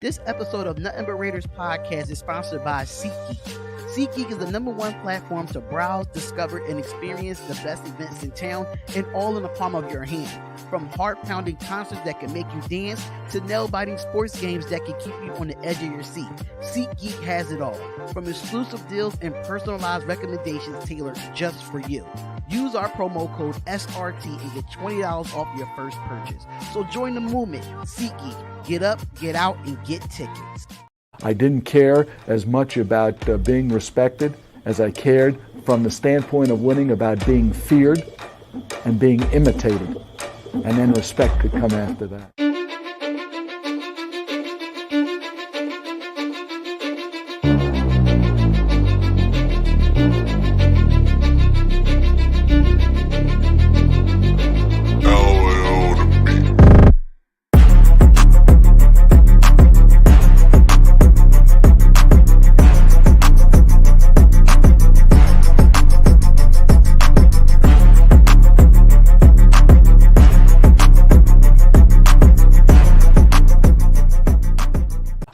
This episode of Nothing But Raiders podcast is sponsored by SeatGeek. SeatGeek is the #1 platform to browse, discover, and experience the best events in town, and all in the palm of your hand. From heart-pounding concerts that can make you dance to nail-biting sports games that can keep you on the edge of your seat, SeatGeek has it all. From exclusive deals and personalized recommendations tailored just for you. Use our promo code SRT and get $20 off your first purchase. So join the movement. SeatGeek. Get up, get out, and get tickets. I didn't care as much about being respected as I cared from the standpoint of winning about being feared and being imitated. And then respect could come after that.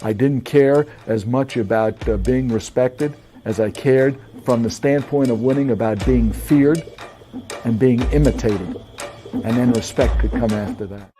I didn't care as much about being respected as I cared from the standpoint of winning about being feared and being imitated. And then respect could come after that.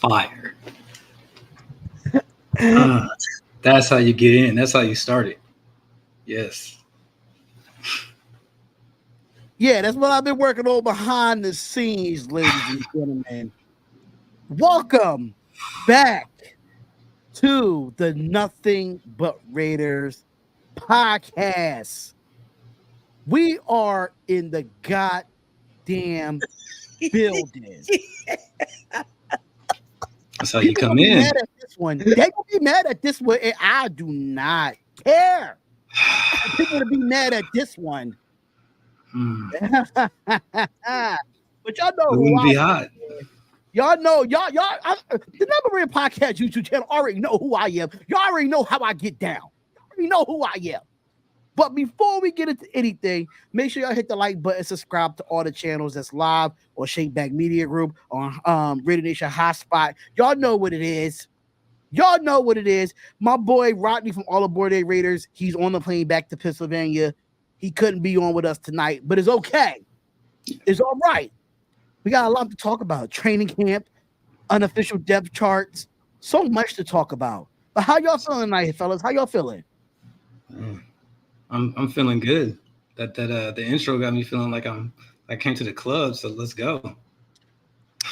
Fire. That's how you get in. That's how you start it. Yes. Yeah, that's what I've been working on behind the scenes, ladies and gentlemen. Welcome back to the Nothing But Raiders podcast. We are in the goddamn building. That's how you come in. Mad at this one. They gonna be mad at this one, and I do not care. People gonna be mad at this one. But y'all know It wouldn't be hot. Y'all know, the Number One Podcast YouTube channel already know who I am. Y'all already know how I get down. Y'all already know who I am. But before we get into anything, make sure y'all hit the like button, subscribe to all the channels that's live on Shakeback Media Group, on Radio Nation Hotspot. Y'all know what it is. Y'all know what it is. My boy Rodney from All Aboard A Raiders, he's on the plane back to Pennsylvania. He couldn't be on with us tonight, but it's okay. It's all right. We got a lot to talk about. Training camp, unofficial depth charts, so much to talk about. But how y'all feeling tonight, fellas? How y'all feeling? I'm feeling good. The intro got me feeling like I came to the club, so let's go.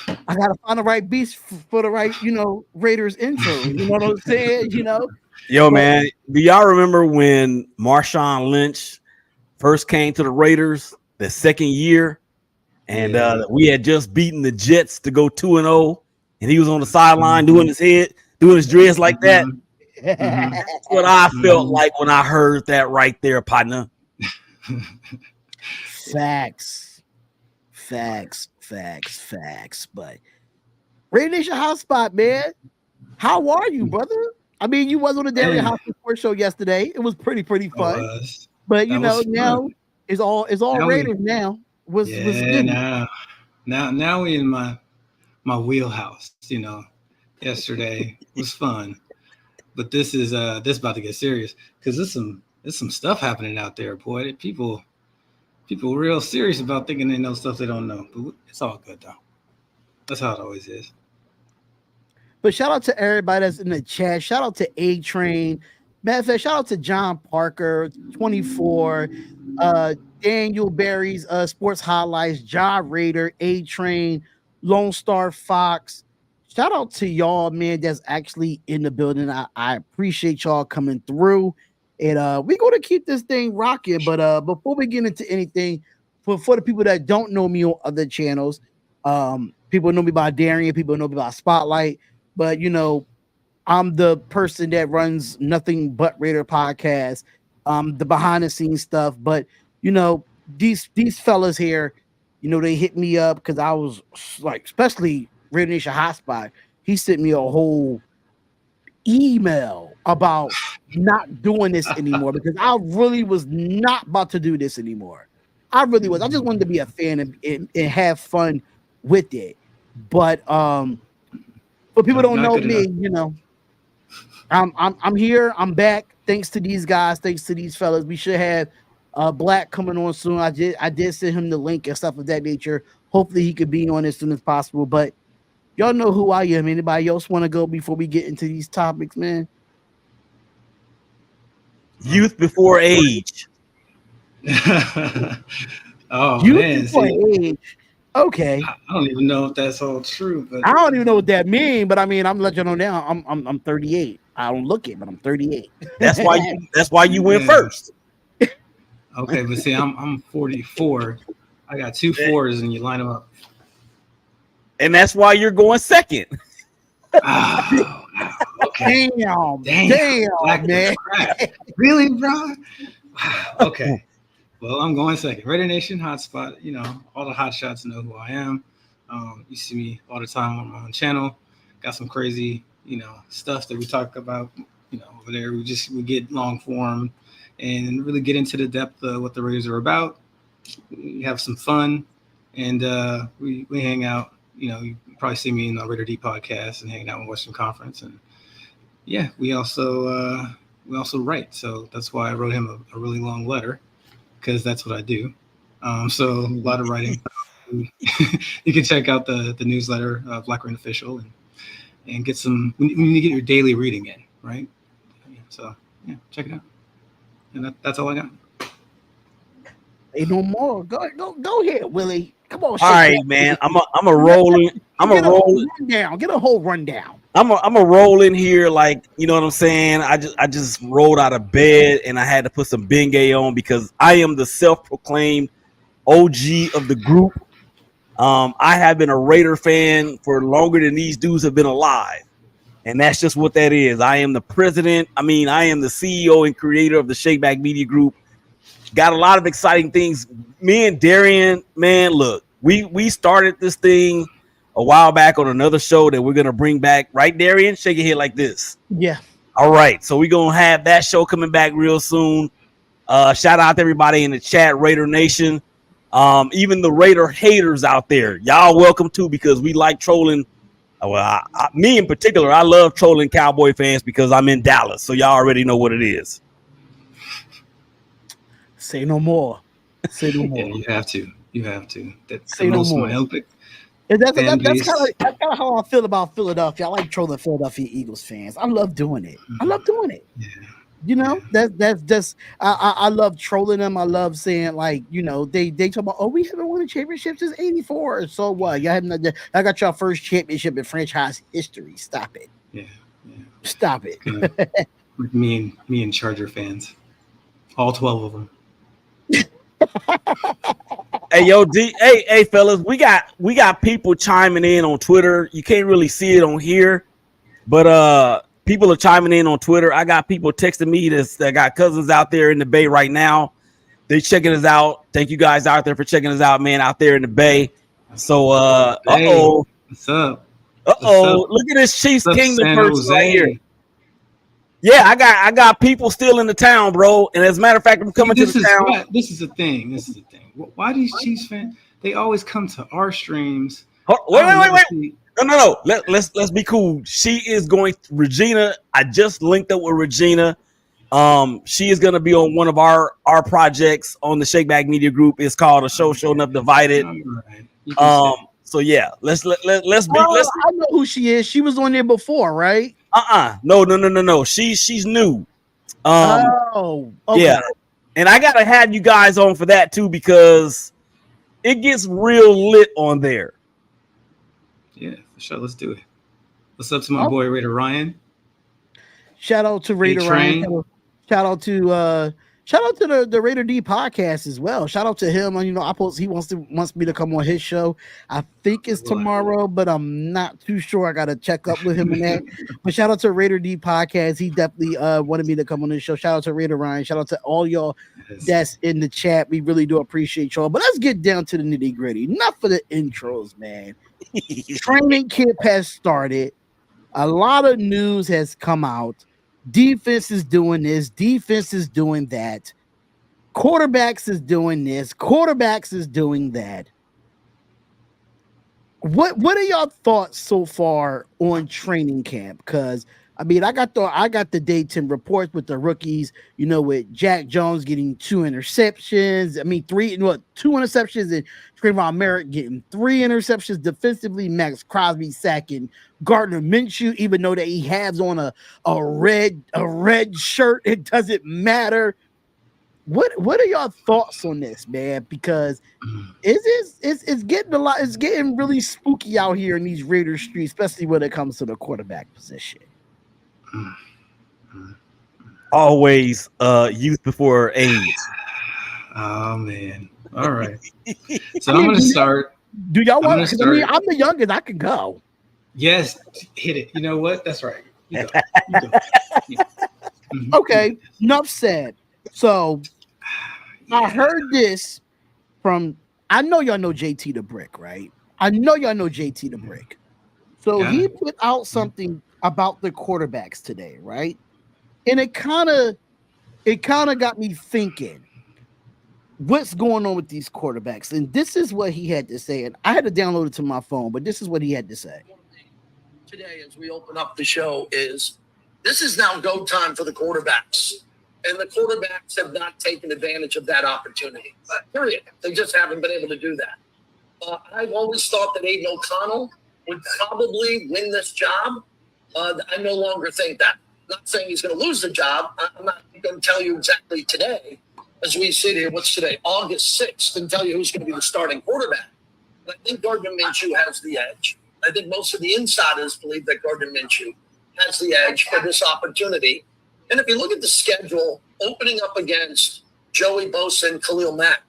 I gotta find the right beats for the right, Raiders intro. You know what I'm saying? Yo, man, do y'all remember when Marshawn Lynch first came to the Raiders the second year, and we had just beaten the Jets to go 2-0, and he was on the sideline doing his dreads like that? That's what I felt like when I heard that right there, partner. Facts. But Radio Nation Hotspot, man, how are you, brother? I mean, you was on the Daily Hotspot Sports Show yesterday. It was pretty fun. But now it's all Raiders now. What's good? Now we in my wheelhouse. Yesterday was fun. But this is about to get serious because there's some stuff happening out there, boy. People real serious about thinking they know stuff they don't know. But it's all good though. That's how it always is. But shout out to everybody that's in the chat. Shout out to A Train. Matter of fact, shout out to John Parker, 24, Daniel Barry's Sports Highlights, John Raider, A Train, Lone Star Fox. Shout out to y'all, man, that's actually in the building. I appreciate y'all coming through. And we're going to keep this thing rocking. But before we get into anything, for the people that don't know me on other channels, people know me by Darian, people know me by Spotlight. But, you know, I'm the person that runs Nothing But Raider podcast, the behind the scenes stuff. But, you know, these fellas here, you know, they hit me up because I was like, especially Raider Nation Hotspot. He sent me a whole email about not doing this anymore because I really was not about to do this anymore. I really was. I just wanted to be a fan and have fun with it. But for people who don't know me, you know, I'm here. I'm back. Thanks to these guys. Thanks to these fellas. We should have Black coming on soon. I did send him the link and stuff of that nature. Hopefully he could be on as soon as possible. But y'all know who I am. Anybody else want to go before we get into these topics, man? Youth before age. Oh, Youth man. before age. Okay. I don't even know if that's all true, but I don't even know what that means, but I mean, I'm letting you know now. I'm 38. I don't look it, but I'm 38. That's why you went first. Okay, but see, I'm 44. I got 2 4s, and you line them up. And that's why you're going second. Oh, okay. Damn, Black man. Crap. Really, bro? Wow. Okay. Well, I'm going second. Raider Nation Hotspot. You know, all the hot shots know who I am. You see me all the time on my own channel. Got some crazy, you know, stuff that we talk about. You know, over there we get long form and really get into the depth of what the Raiders are about. We have some fun, and we hang out. You know, you probably see me in the Raider D podcast and hanging out in Western Conference, and yeah, we also write. So that's why I wrote him a really long letter, because that's what I do. So a lot of writing. You can check out the newsletter, Black Rain Official, and get some. When you get your daily reading in, right? So yeah, check it out. And that's all I got. Ain't no more. Go ahead, Willie. Come on. All right, man. I'm a rolling. Get a whole rundown. I'm a roll in here, like, you know what I'm saying. I just rolled out of bed and I had to put some Bengay on because I am the self-proclaimed OG of the group. I have been a Raider fan for longer than these dudes have been alive, and that's just what that is. I am the president. I am the CEO and creator of the Shakeback Media Group. Got a lot of exciting things. Me and Darian, man, look, we started this thing a while back on another show that we're going to bring back. Right, Darian? Shake your head like this. Yeah. All right. So we're going to have that show coming back real soon. Shout out to everybody in the chat, Raider Nation. Even the Raider haters out there. Y'all welcome too, because we like trolling. Well, me in particular, I love trolling Cowboy fans because I'm in Dallas. So y'all already know what it is. Say no more. Say no more. Yeah, you have to. That's Say the no most more. myopic. That's kind of how I feel about Philadelphia. I like trolling Philadelphia Eagles fans. I love doing it. Yeah. You know, that's just I love trolling them. I love saying, like, you know, they talk about, oh, we haven't won a championship since '84. So what? Y'all haven't. I got your first championship in franchise history. Stop it. Yeah. Stop it. With me and Charger fans, all 12 of them. Hey, yo, hey, fellas, we got people chiming in on Twitter. You can't really see it on here, but people are chiming in on Twitter. I got people texting me that got cousins out there in the Bay right now. They checking us out. Thank you guys out there for checking us out, man, out there in the Bay. So, What's up? Look at this Chiefs Kingdom person right here. Yeah, I got people still in the town, bro. And as a matter of fact, I'm coming to the town. This is the thing. Why these Chiefs fans? They always come to our streams. Wait. No. Let's be cool. She is going. Regina. I just linked up with Regina. She is going to be on one of our projects on the Shakeback Media Group. It's called A Show Showing Up Divided. So yeah, let's be I know who she is. She was on there before, right? No. She's new. Oh, okay. Yeah, and I gotta have you guys on for that too because it gets real lit on there. Yeah, for sure. Let's do it. What's up to my boy Raider Ryan? Shout out to Raider Ryan. Shout out to the Raider D podcast as well. Shout out to him. You know, he wants me to come on his show. I think it's tomorrow, but I'm not too sure. I gotta check up with him and that. But shout out to Raider D podcast. He definitely wanted me to come on his show. Shout out to Raider Ryan. Shout out to all y'all that's in the chat. We really do appreciate y'all. But let's get down to the nitty gritty. Enough for the intros, man. Training camp has started. A lot of news has come out. Defense is doing this. Defense is doing that. Quarterbacks is doing this. Quarterbacks is doing that. What are y'all thoughts so far on training camp? Because I mean, I got the day 10 reports with the rookies. You know, with Jack Jones getting 2 interceptions. I mean, 2 interceptions, and Trayvon Merritt getting 3 interceptions defensively. Max Crosby sacking Gardner Minshew, even though that he has on a red shirt. It doesn't matter. What are y'all thoughts on this, man? Because it's getting really spooky out here in these Raiders streets, especially when it comes to the quarterback position. Always youth before age. Oh man. All right. So I'm gonna start. Do y'all want to? I mean, I'm the youngest. I can go. Yes, hit it. You know what? That's right. You go. Yeah. Mm-hmm. Okay, enough said. So I heard this from. I know y'all know JT the Brick, right? I know y'all know JT the Brick. So he put out something about the quarterbacks today, right? And it kind of got me thinking, what's going on with these quarterbacks? And this is what he had to say. And I had to download it to my phone, but this is what he had to say. Today, as we open up the show, this is now go time for the quarterbacks. And the quarterbacks have not taken advantage of that opportunity. Period. They just haven't been able to do that. I've always thought that Aiden O'Connell would probably win this job. I no longer think that. Not saying he's going to lose the job. I'm not going to tell you exactly today, as we sit here, what's today, August 6th, and tell you who's going to be the starting quarterback. But I think Gardner Minshew has the edge. I think most of the insiders believe that Gardner Minshew has the edge for this opportunity. And if you look at the schedule, opening up against Joey Bosa and Khalil Mack,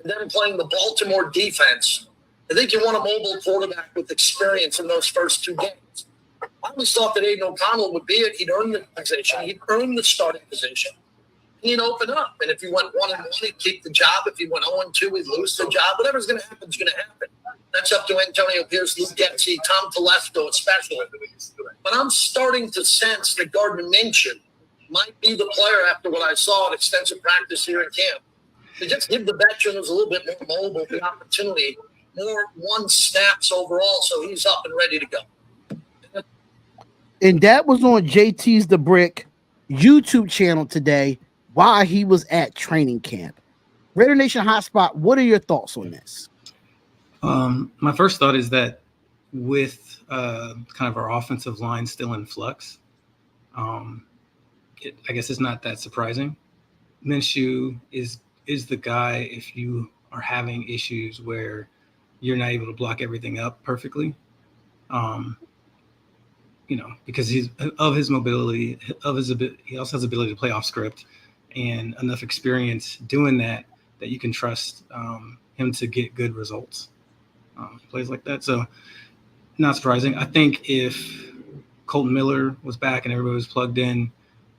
and then playing the Baltimore defense, I think you want a mobile quarterback with experience in those first 2 games. I always thought that Aiden O'Connell would be it. He'd earn the position. He'd earn the starting position. He'd open up. And if he went 1-1, he'd keep the job. If he went 0-2, he'd lose the job. Whatever's going to happen is going to happen. That's up to Antonio Pierce, Luke Getzey, Tom Telesco, especially. But I'm starting to sense that Gardner Minshew might be the player after what I saw at extensive practice here in camp. To just give the veterans a little bit more mobile, the opportunity, more 1 snaps overall, so he's up and ready to go. And that was on JT's The Brick YouTube channel today while he was at training camp. Raider Nation Hotspot, what are your thoughts on this? My first thought is that with kind of our offensive line still in flux, I guess it's not that surprising. Minshew is the guy if you are having issues where you're not able to block everything up perfectly. Because he's of his mobility, he also has the ability to play off script and enough experience doing that you can trust him to get good results. Plays like that. So not surprising. I think if Colton Miller was back and everybody was plugged in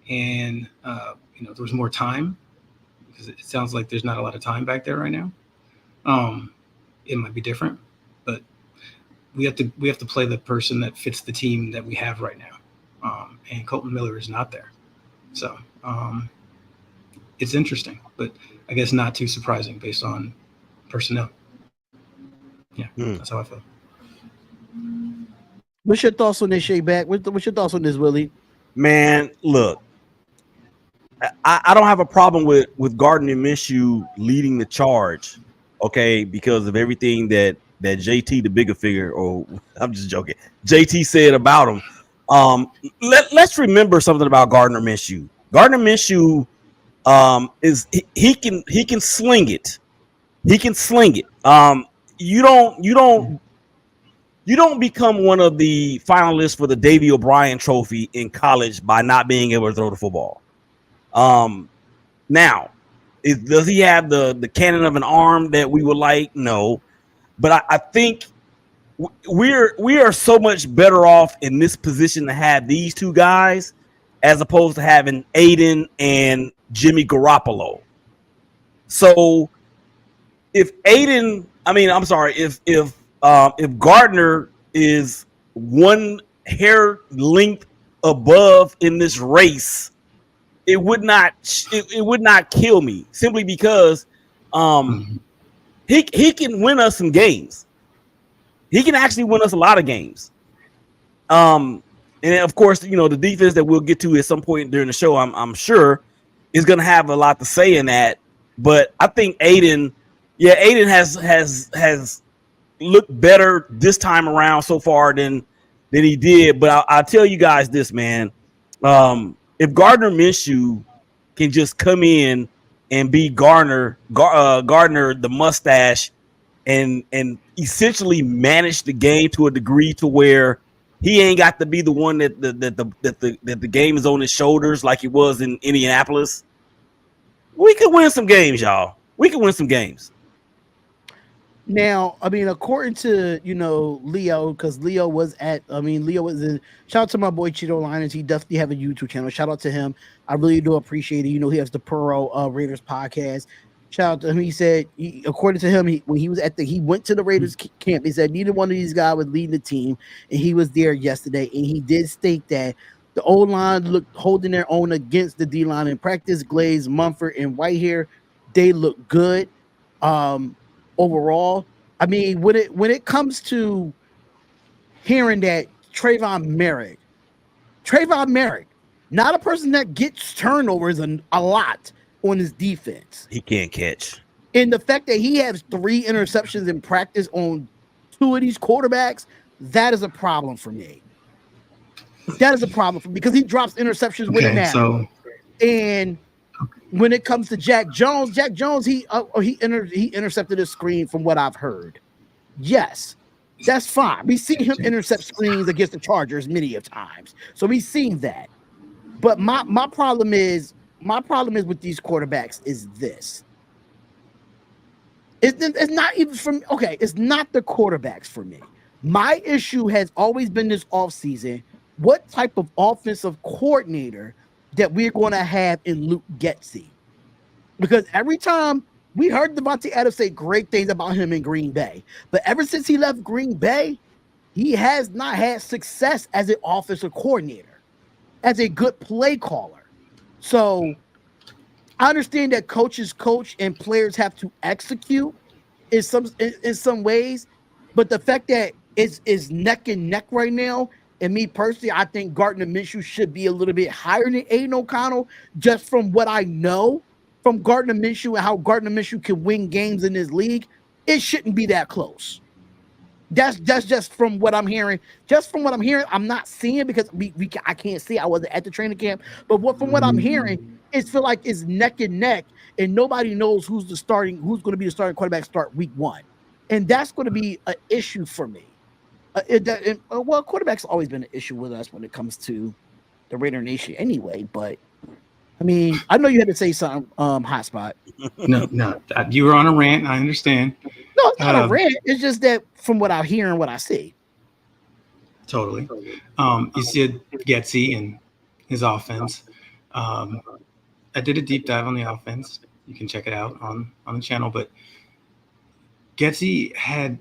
and, there was more time, because it sounds like there's not a lot of time back there right now. It might be different, but we have to play the person that fits the team that we have right now. And Colton Miller is not there. So it's interesting, but I guess not too surprising based on personnel. Yeah, That's how I feel. What's your thoughts on this, Shay Back? What's your thoughts on this, Willie? Man, look, I don't have a problem with Gardner Minshew leading the charge, okay, because of everything that that JT, the bigger figure, or I'm just joking, JT said about him. Let's remember something about Gardner Minshew. Gardner Minshew is he can sling it. He can sling it. You don't become one of the finalists for the Davey O'Brien Trophy in college by not being able to throw the football. Now, does he have the cannon of an arm that we would like? No, but I think we are so much better off in this position to have these two guys as opposed to having Aiden and Jimmy Garoppolo. So if Gardner is one hair length above in this race, it would not kill me simply because he can win us some games. He can actually win us a lot of games. And of course, the defense that we'll get to at some point during the show, I'm sure, is going to have a lot to say in that. But I think Aiden has looked better this time around so far than he did. But I'll tell you guys this, man. If Gardner Minshew can just come in and be Gardner the mustache and essentially manage the game to a degree to where he ain't got to be the one that the game is on his shoulders like it was in Indianapolis, we could win some games, y'all. We can win some games. Now, according to Leo, because Leo was in. Shout out to my boy Cheeto Liners. He definitely have a YouTube channel. Shout out to him. I really do appreciate it. He has the Pearl Raiders podcast. Shout out to him. He said, according to him, when he was he went to the Raiders camp. He said neither one of these guys was leading the team, and he was there yesterday. And he did state that the O-line looked holding their own against the D-line in practice. Glaze, Mumford, and Whitehair, they look good. Overall, when it comes to hearing that Trayvon Merrick, not a person that gets turnovers a lot on his defense. He can't catch. And the fact that he has 3 interceptions in practice on 2 of these quarterbacks, that is a problem for me. That is a problem for me because he drops interceptions when it matters. And when it comes to Jack Jones, he intercepted a screen from what I've heard. Yes, that's fine. We've seen him intercept screens against the Chargers many of times, so we've seen that. But my problem is with these quarterbacks is this. It's not even from it's not the quarterbacks for me. My issue has always been this offseason. What type of offensive coordinator that we're going to have in Luke Getsy? Because every time we heard Devontae Adams say great things about him in Green Bay, but ever since he left Green Bay, he has not had success as an offensive coordinator, as a good play caller. So I understand that coaches coach and players have to execute in some ways, but the fact that it's neck and neck right now. And me personally, I think Gardner Minshew should be a little bit higher than Aiden O'Connell, just from what I know from Gardner Minshew and how Gardner Minshew can win games in this league. It shouldn't be that close. That's just from what I'm hearing. Just from what I'm hearing, I'm not seeing because I can't see. I wasn't at the training camp, but from what I'm hearing, it feel like it's neck and neck, and nobody knows who's going to be the starting quarterback start week 1, and that's going to be an issue for me. Quarterback's always been an issue with us when it comes to the Raider Nation anyway, but I know you had to say something, Hotspot. No, you were on a rant. I understand. No, it's not a rant. It's just that from what I hear and what I see. Totally. You said Getsy and his offense. I did a deep dive on the offense. You can check it out on the channel, but Getsy had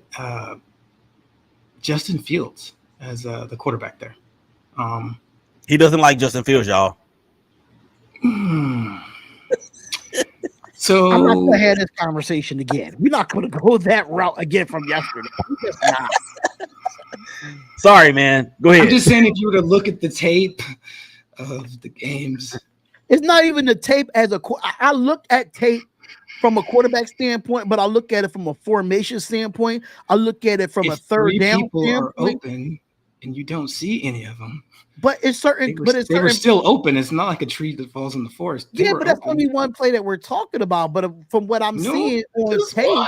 Justin Fields as the quarterback there. He doesn't like Justin Fields, y'all. So I'm not going to have this conversation again. We're not going to go that route again from yesterday. Sorry, man. Go ahead. I'm just saying, if you were to look at the tape of the games, it's not even the tape I looked at tape from a quarterback standpoint, but I look at it from a formation standpoint. I look at it from a If third three down people are standpoint. open and you don't see any of them, But it's certain. they were still open. It's not like a tree that falls in the forest. They Yeah, were but that's open. only one play that we're talking about. But from what I'm No, seeing on just tape, one.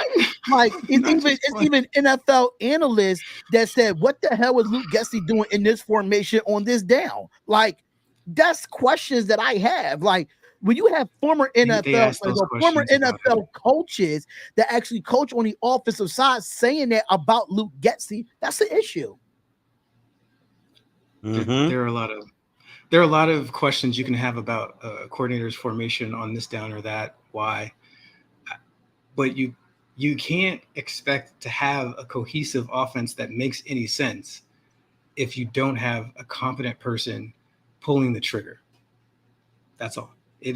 like Not it's just one. even NFL analysts that said, "What the hell is Luke Getsy doing in this formation on this down?" Like that's questions that I have. Like when you have former They NFL, asked those former questions about him. NFL coaches that actually coach on the offensive side saying that about Luke Getsy, that's the issue. There are a lot of questions you can have about a coordinator's formation on this down or that. Why? But you can't expect to have a cohesive offense that makes any sense if you don't have a competent person pulling the trigger. That's all. It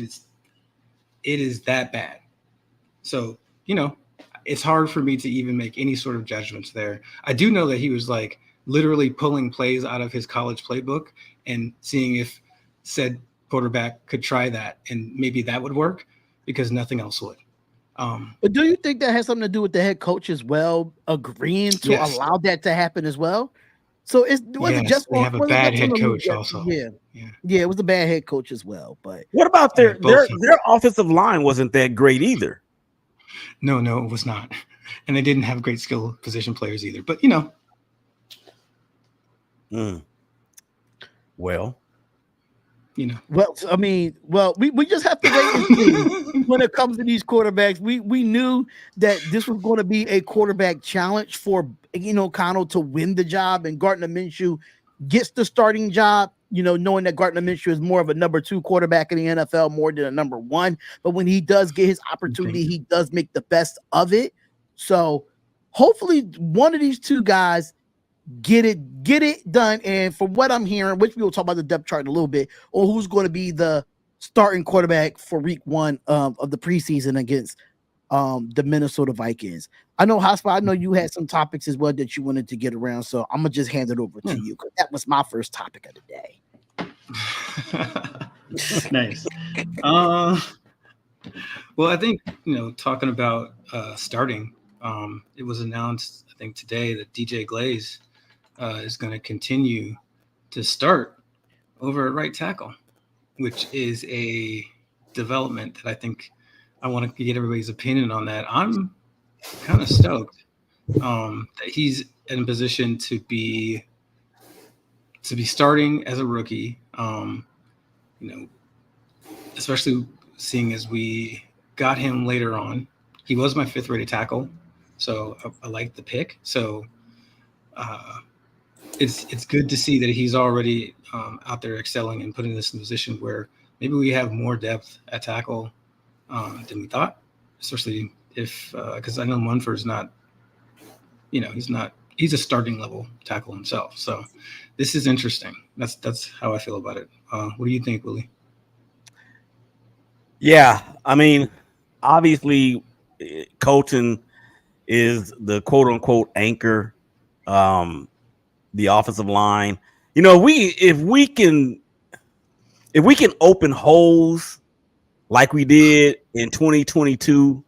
is that bad. So, it's hard for me to even make any sort of judgments there. I do know that he was like literally pulling plays out of his college playbook and seeing if said quarterback could try that and maybe that would work because nothing else would. But do you think that has something to do with the head coach as well agreeing to allow that to happen as well? So it wasn't just they have a bad head coach also. Yeah, it was a bad head coach as well. But what about their offensive line wasn't that great either? No, it was not, and they didn't have great skill position players either. But Well, well, I mean, we just have to wait and see when it comes to these quarterbacks. We knew that this was going to be a quarterback challenge for Connell to win the job, and Gardner Minshew gets the starting job. Knowing that Gardner Minshew is more of a number 2 quarterback in the NFL more than a number 1, but when he does get his opportunity, he does make the best of it. So hopefully, one of these two guys get it done. And from what I'm hearing, which we will talk about the depth chart in a little bit, or who's going to be the starting quarterback for week 1 of the preseason against the Minnesota Vikings. I know, Hospa, I know you had some topics as well that you wanted to get around, so I'm gonna just hand it over to you because that was my first topic of the day. Nice. Well, I think talking about starting, it was announced I think today that DJ Glaze is going to continue to start over at right tackle, which is a development that I think I want to get everybody's opinion on that. I'm kind of stoked that he's in a position to be starting as a rookie. Especially seeing as we got him later on. He was my 5th rated tackle, so I like the pick. So it's good to see that he's already out there excelling and putting us in a position where maybe we have more depth at tackle than we thought, especially if because I know Munford's not, he's a starting level tackle himself. So this is interesting. That's how I feel about it. What do you think, Willie? Yeah, I mean, obviously, coaching is the quote unquote anchor, the offensive line. If we can open holes like we did in 2022,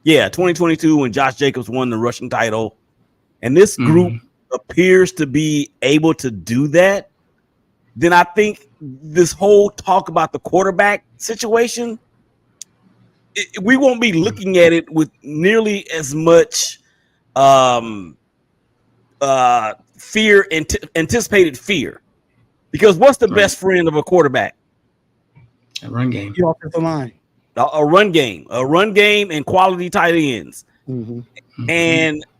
2022 when Josh Jacobs won the rushing title, and this group appears to be able to do that, then I think this whole talk about the quarterback situation, we won't be looking at it with nearly as much anticipated fear. Because what's the best friend of a quarterback? A run game. The offensive line. A run game and quality tight ends. And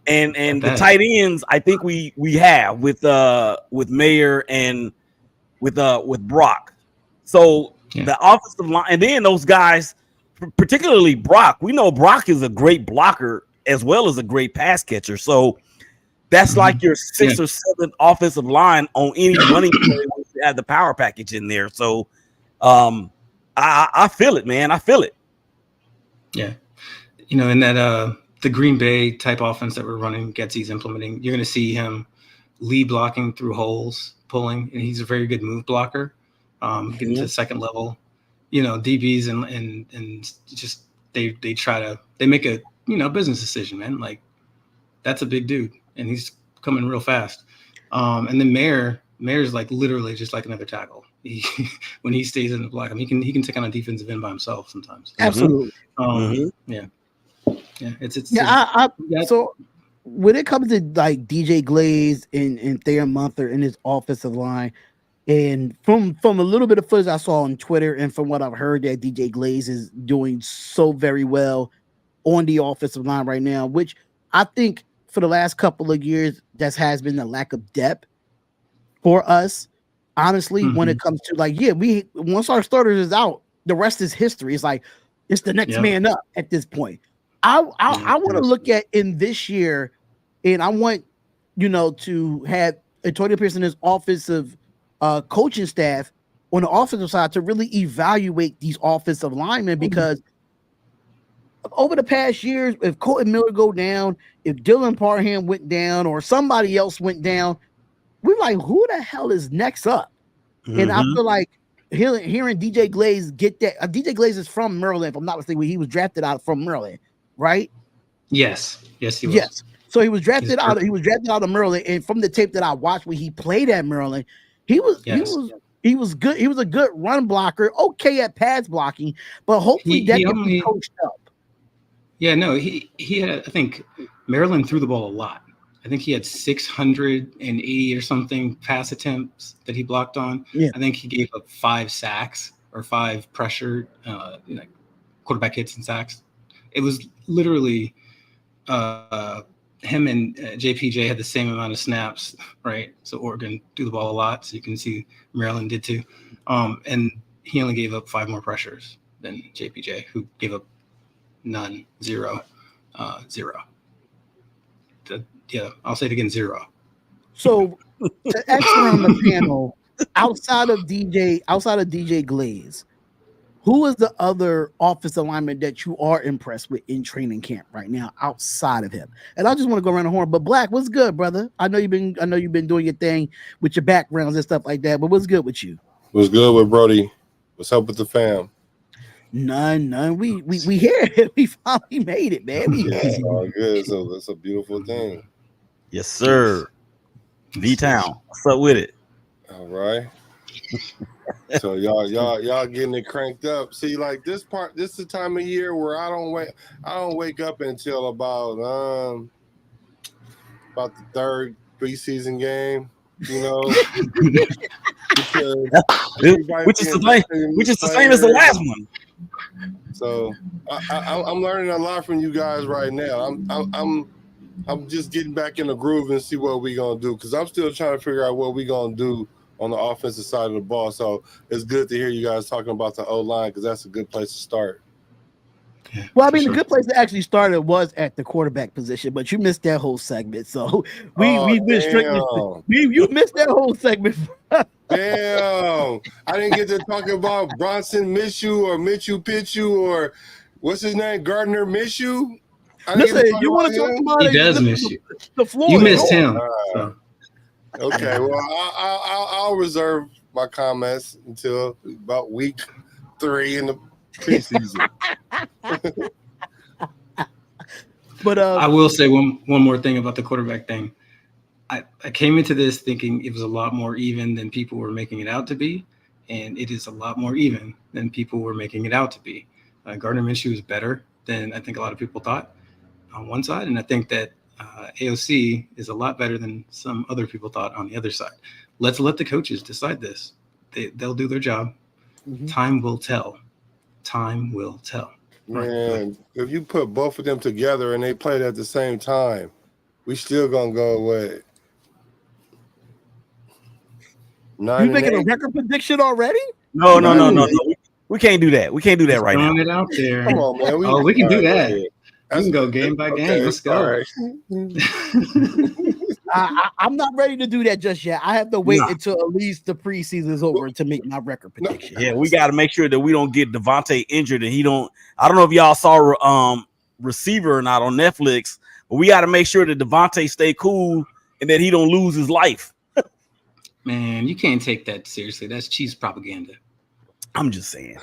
the tight ends, I think we have with Mayer and with Brock. So the offensive line, and then those guys, particularly Brock, we know Brock is a great blocker as well as a great pass catcher. So that's like your 6th or 7th offensive line on any running play when you have the power package in there. So I feel it, man. I feel it. Yeah. In that the Green Bay type offense that we're running, Getsy's implementing, you're going to see him lead blocking through holes, pulling, and he's a very good move blocker. Getting to the second level, DBs and just they make a business decision, man. Like that's a big dude, and he's coming real fast. And then Mayer's like literally just like another tackle. When he stays in the block, I mean, he can take on a defensive end by himself sometimes. Absolutely. Yeah. So when it comes to like DJ Glaze and Thayer Munther in his offensive line, and from a little bit of footage I saw on Twitter and from what I've heard, that DJ Glaze is doing so very well on the offensive line right now, which I think for the last couple of years that has been the lack of depth for us. Honestly, when it comes to like, we once our starters is out, the rest is history. It's like it's the next man up at this point. I want to look at in this year, and I want to have Antonio Pearson his offensive coaching staff on the offensive side to really evaluate these offensive linemen, because over the past years, if Colton Miller go down, if Dylan Parham went down, or somebody else went down, we're like, who the hell is next up? And I feel like hearing DJ Glaze get that. DJ Glaze is from Maryland, if I'm not mistaken. He was drafted out from Maryland, right? Yes, he was. Yes. So he was drafted out. He was drafted out of Maryland, and from the tape that I watched when he played at Maryland, he was good. He was a good run blocker, okay at pass blocking, but hopefully that can be coached up. Yeah, no, he had, I think Maryland threw the ball a lot. I think he had 680 or something pass attempts that he blocked on. Yeah. I think he gave up 5 sacks or 5 pressure, quarterback hits and sacks. It was literally him and JPJ had the same amount of snaps, right? So Oregon threw the ball a lot, so you can see Maryland did too. And he only gave up 5 more pressures than JPJ, who gave up none, 0. I'll say it again, 0. So to extra on the panel, outside of DJ Glaze, who is the other offensive lineman that you are impressed with in training camp right now outside of him? And I just want to go around the horn. But Black, what's good, brother? I know you've been doing your thing with your backgrounds and stuff like that. But what's good with you? What's good with Brody? What's up with the fam? None. We here. We finally made it, man. It's all good. So that's a beautiful thing. Yes, sir. V-Town. What's up with it? All right. So y'all getting it cranked up. See, like this is the time of year where I don't wake up until about the 3rd preseason game, which is the same as the last one. So I'm learning a lot from you guys right now. I'm just getting back in the groove and see what we're gonna do, because I'm still trying to figure out what we're gonna do on the offensive side of the ball. So it's good to hear you guys talking about the O-line, because that's a good place to start. Yeah, well, I mean, the good place to actually start was at the quarterback position, but you missed that whole segment. So we went strictly. You missed that whole segment. Damn, I didn't get to talk about Bronson Minshew or Minshew Pinshew or what's his name, Gardner Minshew. Listen, you want to talk about he does miss you. The floor. You missed him. Okay, well, I'll reserve my comments until about week 3 in the preseason. But I will say one more thing about the quarterback thing. I came into this thinking it was a lot more even than people were making it out to be, and it is a lot more even than people were making it out to be. Gardner Minshew is better than I think a lot of people thought on one side, and I think that AOC is a lot better than some other people thought on the other side. Let's let the coaches decide this. They'll do their job. Mm-hmm. Time will tell. Time will tell. Man, if you put both of them together and they played at the same time, we still gonna go away. You making a record prediction already? No. We can't do that. We can't do that right now. It out there. Come on, man. We can do that. We can go game by game. Let's go. Right. I'm not ready to do that just yet. I have to wait until at least the preseason is over to make my record prediction. Yeah, we got to make sure that we don't get Devontae injured and he don't. I don't know if y'all saw Receiver or not on Netflix, but we got to make sure that Devontae stay cool and that he don't lose his life. Man, you can't take that seriously. That's Chiefs propaganda. I'm just saying.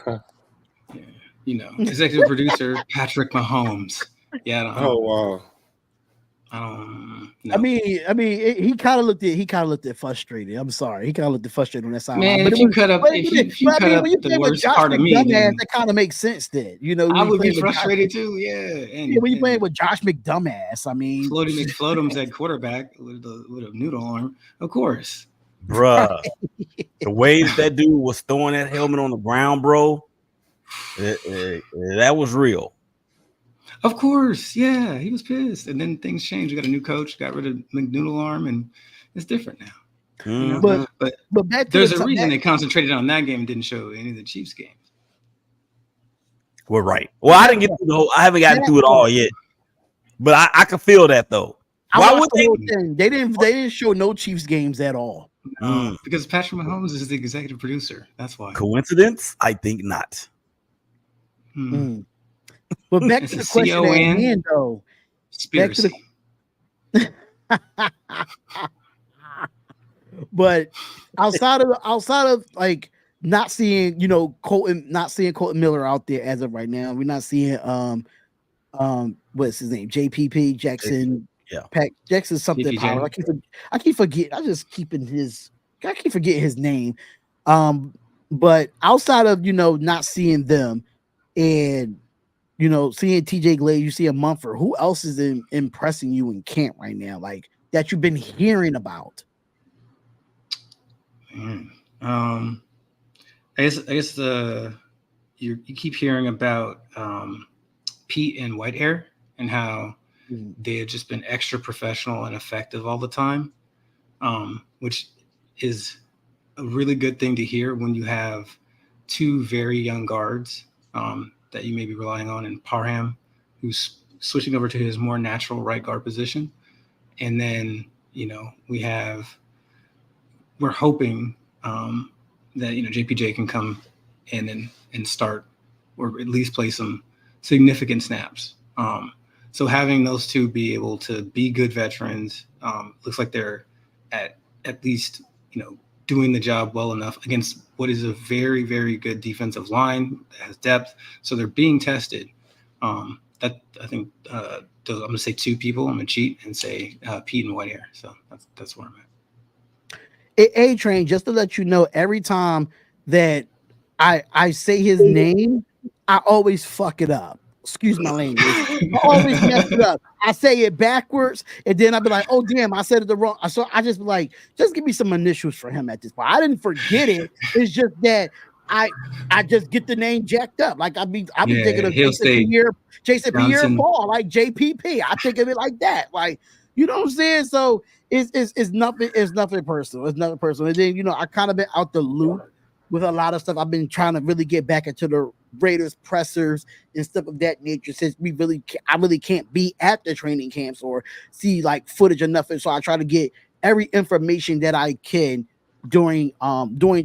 Yeah. executive producer Patrick Mahomes. Yeah, wow. No. I mean, he kind of looked at frustrated. I'm sorry, he kind of looked frustrated on that side. Man, But if you cut up when you play the with worst Josh part of me, McDumbass, then that kind of makes sense. Then I when would be with frustrated too. Yeah, and when you playing with Josh McDumbass, I mean, Floaty McFloatums at quarterback with a noodle arm, of course. Bruh. The way that dude was throwing that helmet on the ground, bro, that was real. Of course, yeah, he was pissed, and then things changed. We got a new coach, got rid of McNoodle arm, and it's different now. But back to there's a reason they concentrated on that game and didn't show any of the Chiefs games. We're right. Well, I didn't get through the whole. I haven't gotten through it all yet, but I can feel that though. Why would the whole thing? They didn't show no Chiefs games at all. No, because Patrick Mahomes is the executive producer. That's why. Coincidence? I think not. But back to the question at hand, though. Conspiracy. But outside of like not seeing Colton Miller out there as of right now, we're not seeing what's his name, JPP Jackson. Yeah, Jackson something power. I keep forgetting. I keep forgetting his name. But outside of not seeing them and seeing TJ Glade, you see a Mumford. Who else is impressing you in camp right now, like that you've been hearing about? I guess you keep hearing about Pete and Whitehair and how they have just been extra professional and effective all the time, which is a really good thing to hear when you have two very young guards that you may be relying on in Parham, who's switching over to his more natural right guard position. And then, we're hoping that, JPJ can come in and start or at least play some significant snaps. So having those two be able to be good veterans, looks like they're at least, doing the job well enough against what is a very, very good defensive line that has depth. So they're being tested. That I think I'm going to say two people. I'm going to cheat and say Pete and Whitehair. So that's where I'm at. A-Train, just to let you know, every time that I say his name, I always fuck it up. Excuse my language. I always mess it up. I say it backwards, and then I'll be like, "Oh damn, I said it the wrong." So I just be like, "Just give me some initials for him at this point." I didn't forget it. It's just that I just get the name jacked up. Like I'll be thinking of Jason Pierre Paul, like JPP. I think of it like that. Like, you know what I'm saying? So it's nothing. It's nothing personal. It's nothing personal. And then I kind of been out the loop with a lot of stuff. I've been trying to really get back into the Raiders pressers and stuff of that nature, since I really can't be at the training camps or see like footage or nothing. So I try to get every information that I can during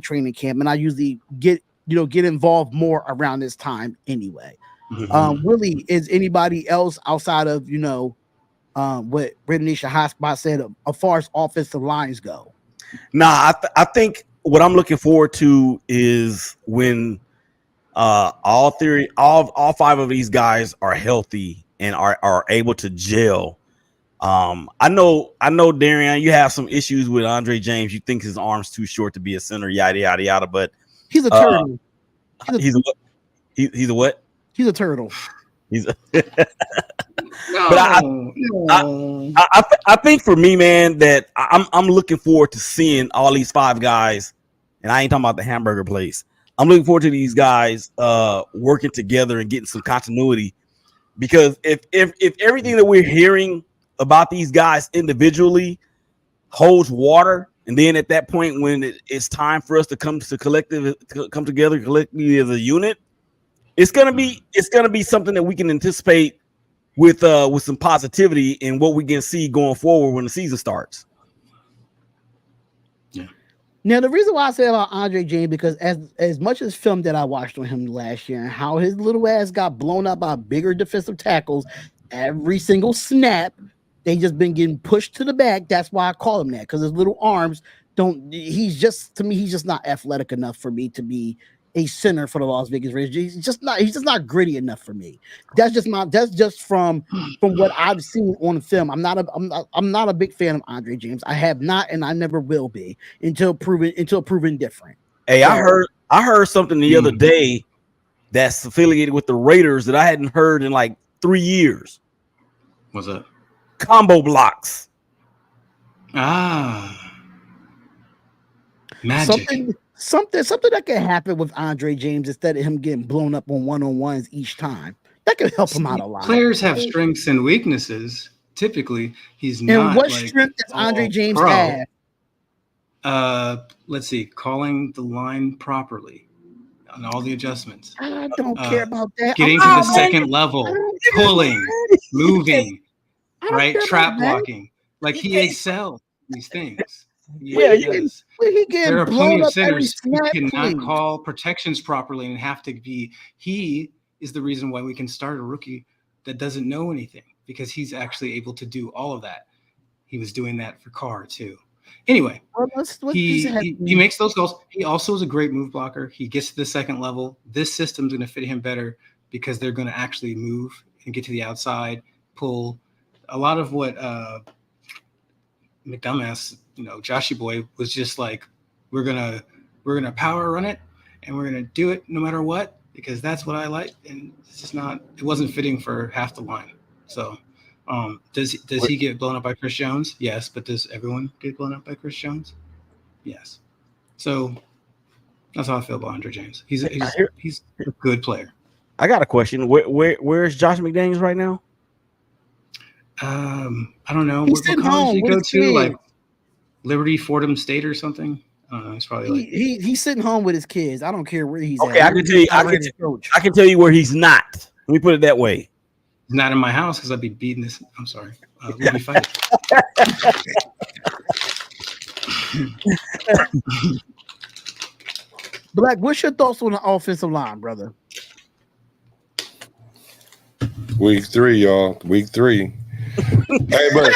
training camp, and I usually get involved more around this time anyway. Willie, is anybody else outside of what Brandon Nisha Hotspot said as far as offensive lines go? Nah, I think what I'm looking forward to is when all five of these guys are healthy and are able to gel. I know, Darian, you have some issues with Andre James. You think his arm's too short to be a center, yada yada yada. But he's a turtle. He's a what? He's a what? He's a turtle. He's a But I think for me, man, that I'm looking forward to seeing all these five guys, and I ain't talking about the hamburger place. I'm looking forward to these guys working together and getting some continuity, because if everything that we're hearing about these guys individually holds water, and then at that point when it's time for us to come together collectively as a unit, it's gonna be something that we can anticipate with some positivity in what we can see going forward when the season starts. Yeah. Now, the reason why I say about Andre James, because as much as film that I watched on him last year and how his little ass got blown up by bigger defensive tackles every single snap, they just been getting pushed to the back. That's why I call him that, because his little arms he's just not athletic enough for me to be a center for the Las Vegas Raiders. He's just not gritty enough for me. That's just from what I've seen on film. I'm not a big fan of Andre James. I have not, and I never will be until proven different. Hey, so, I heard something the other day that's affiliated with the Raiders that I hadn't heard in like 3 years. What's that? Combo blocks. Magic. Something that can happen with Andre James instead of him getting blown up on one-on-ones each time. That could help him out a lot. Players have strengths and weaknesses. Typically, he's not. And what strength does Andre James have? Let's see. Calling the line properly on all the adjustments. I don't care about that. Getting to the second level, pulling, moving, right? Trap blocking. Like he excels in these things. There are plenty of centers who cannot call protections properly and have to be. He is the reason why we can start a rookie that doesn't know anything, because he's actually able to do all of that. He was doing that for Carr too. Anyway, he makes those goals. He also is a great move blocker. He gets to the second level. This system's going to fit him better because they're going to actually move and get to the outside, pull. A lot of what McDumbass, Joshy Boy was just like, we're gonna power run it and we're gonna do it no matter what, because that's what I like. And it's just it wasn't fitting for half the line. So does he get blown up by Chris Jones? Yes. But does everyone get blown up by Chris Jones? Yes. So that's how I feel about Andre James. He's a good player. I got a question. Where's Josh McDaniels right now? I don't know. He's what college did he go to? Like Liberty Fordham State or something? I don't know. He's probably like he's sitting home with his kids. I don't care where he's at. I can tell you. I can tell you where he's not. Let me put it that way. He's not in my house because I'd be beating this. I'm sorry. We'll be fighting. Black, what's your thoughts on the offensive line, brother? Week 3, y'all. Week 3. Hey, but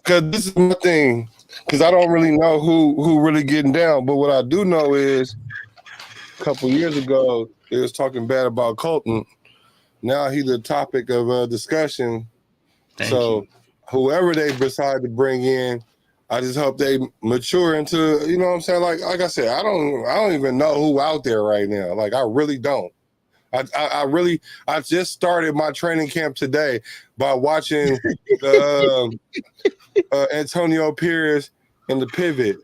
because this is my thing, because I don't really know who really getting down. But what I do know is a couple years ago they was talking bad about Colton. Now he's the topic of discussion. Thank you. Whoever they decide to bring in, I just hope they mature into, you know what I'm saying? Like I said, I don't even know who out there right now. Like I really don't. I just started my training camp today by watching Antonio Pierce and the pivot.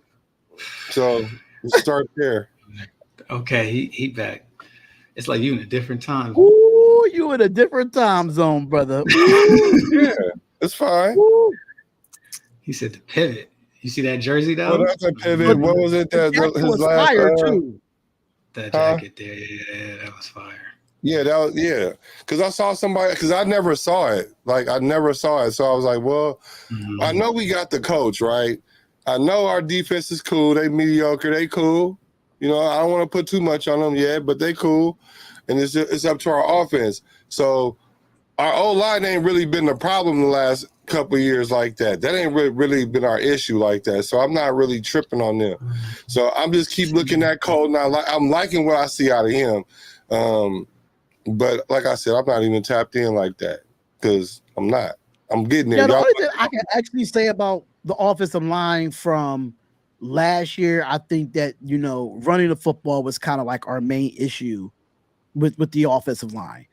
So we start there. Okay, he back. It's like you in a different time. Ooh, you in a different time zone, brother. Yeah, it's fine. Ooh. He said the pivot. You see that jersey though? Well, that's a pivot. What was it? That his last fire too. That jacket there, yeah, that was fire. Yeah, because I saw somebody, because I never saw it. Like, I never saw it. So I was like, well, I know we got the coach, right? I know our defense is cool. They mediocre. They cool. I don't want to put too much on them yet, but they cool. And it's up to our offense. So our O-line ain't really been the problem the last couple of years like that. That ain't really been our issue like that. So I'm not really tripping on them. So I'm just keep looking at Cole. Now, I'm liking what I see out of him. But like I said, I'm not even tapped in like that because I'm not. I'm getting there. Yeah, the only thing I can actually say about the offensive line from last year, I think that, running the football was kind of like our main issue with the offensive line.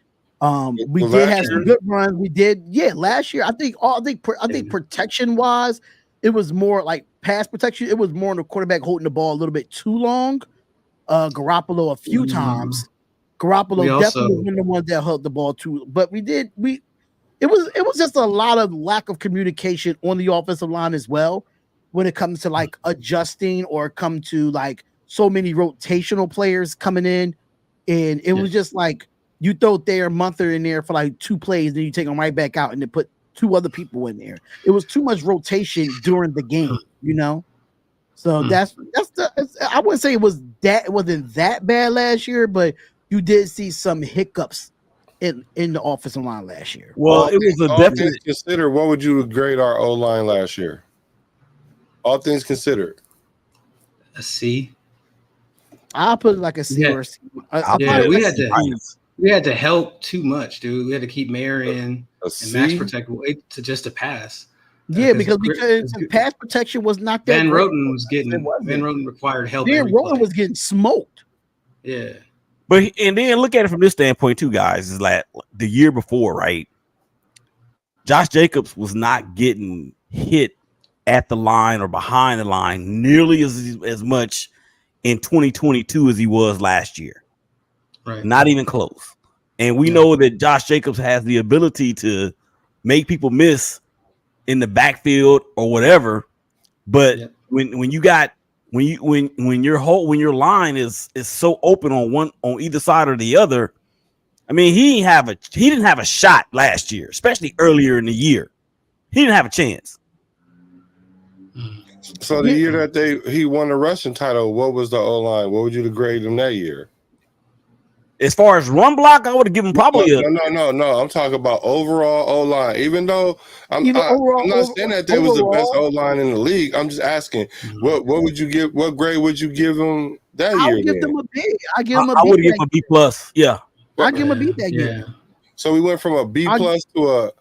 We did have some good runs. We did, last year. I think protection wise, it was more like pass protection. It was more on the quarterback holding the ball a little bit too long. Garoppolo a few times. Garoppolo definitely was the one that held the ball too. But it was just a lot of lack of communication on the offensive line as well when it comes to like adjusting or come to like so many rotational players coming in. And it was just like you throw Thayer Munther in there for like 2 plays, then you take them right back out and then put 2 other people in there. It was too much rotation during the game, So I wouldn't say it wasn't that bad last year, but you did see some hiccups in the offensive line last year. Well, it was a definite. Consider what would you grade our O line last year? All things considered, a C. I'll put it like a C or a C. Yeah, we had to help too much, dude. We had to keep Mayer in and max protect to just a pass. Yeah, because pass protection was not that. Van Roten was getting Van Roten required help. Van Roten was getting smoked. Yeah, but and then look at it from this standpoint too, guys. Is like the year before, right? Josh Jacobs was not getting hit at the line or behind the line nearly as much in 2022 as he was last year. Right, not even close. And we know that Josh Jacobs has the ability to make people miss in the backfield or whatever, but when your line is so open on either side or the other, I mean he didn't have a shot last year, especially earlier in the year. He didn't have a chance. So the year that he won the rushing title, what was the O-line? What would you grade him that year? As far as run block, I would have given probably no. I'm talking about overall O-line. Even though I'm not saying that they was the best O-line in the league. I'm just asking, what would you give? What grade would you give him that year? I give them a B. I give him a B. I would give him a B plus. Yeah, I give him a B that year. So we went from a B plus to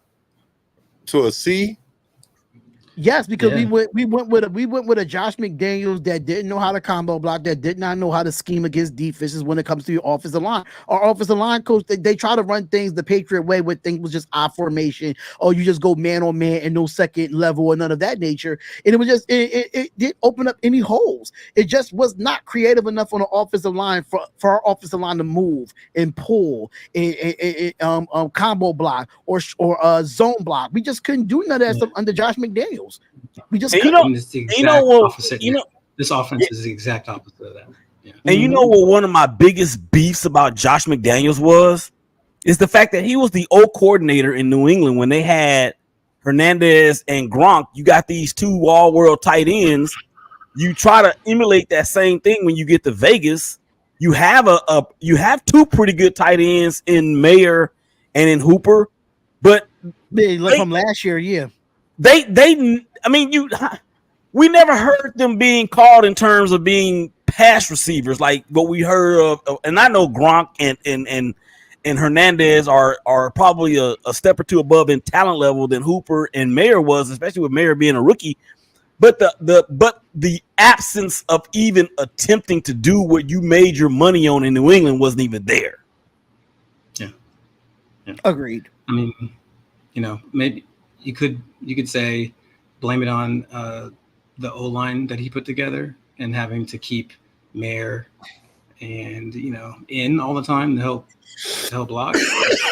a C. Yes, because we went with a Josh McDaniels that didn't know how to combo block, that did not know how to scheme against defenses when it comes to your offensive line. Our offensive line coach, they try to run things the Patriot way, where things was just I formation, or you just go man on man and no second level or none of that nature. And it was just it didn't open up any holes. It just was not creative enough on the offensive line for our offensive line to move and pull and combo block or zone block. We just couldn't do none of that stuff under Josh McDaniels. We just this offense is the exact opposite of that. Yeah. And you know what one of my biggest beefs about Josh McDaniels is the fact that he was the O coordinator in New England when they had Hernandez and Gronk. You got these two all-world tight ends. You try to emulate that same thing when you get to Vegas. You have you have two pretty good tight ends in Mayer and in Hooper, but from last year, we never heard them being called in terms of being pass receivers like what we heard of. And I know Gronk and Hernandez are probably a step or two above in talent level than Hooper and Mayer was, especially with Mayer being a rookie. But the absence of even attempting to do what you made your money on in New England wasn't even there. Yeah. Agreed. I mean, maybe you could say blame it on the O-line that he put together and having to keep Mayer and in all the time to help block.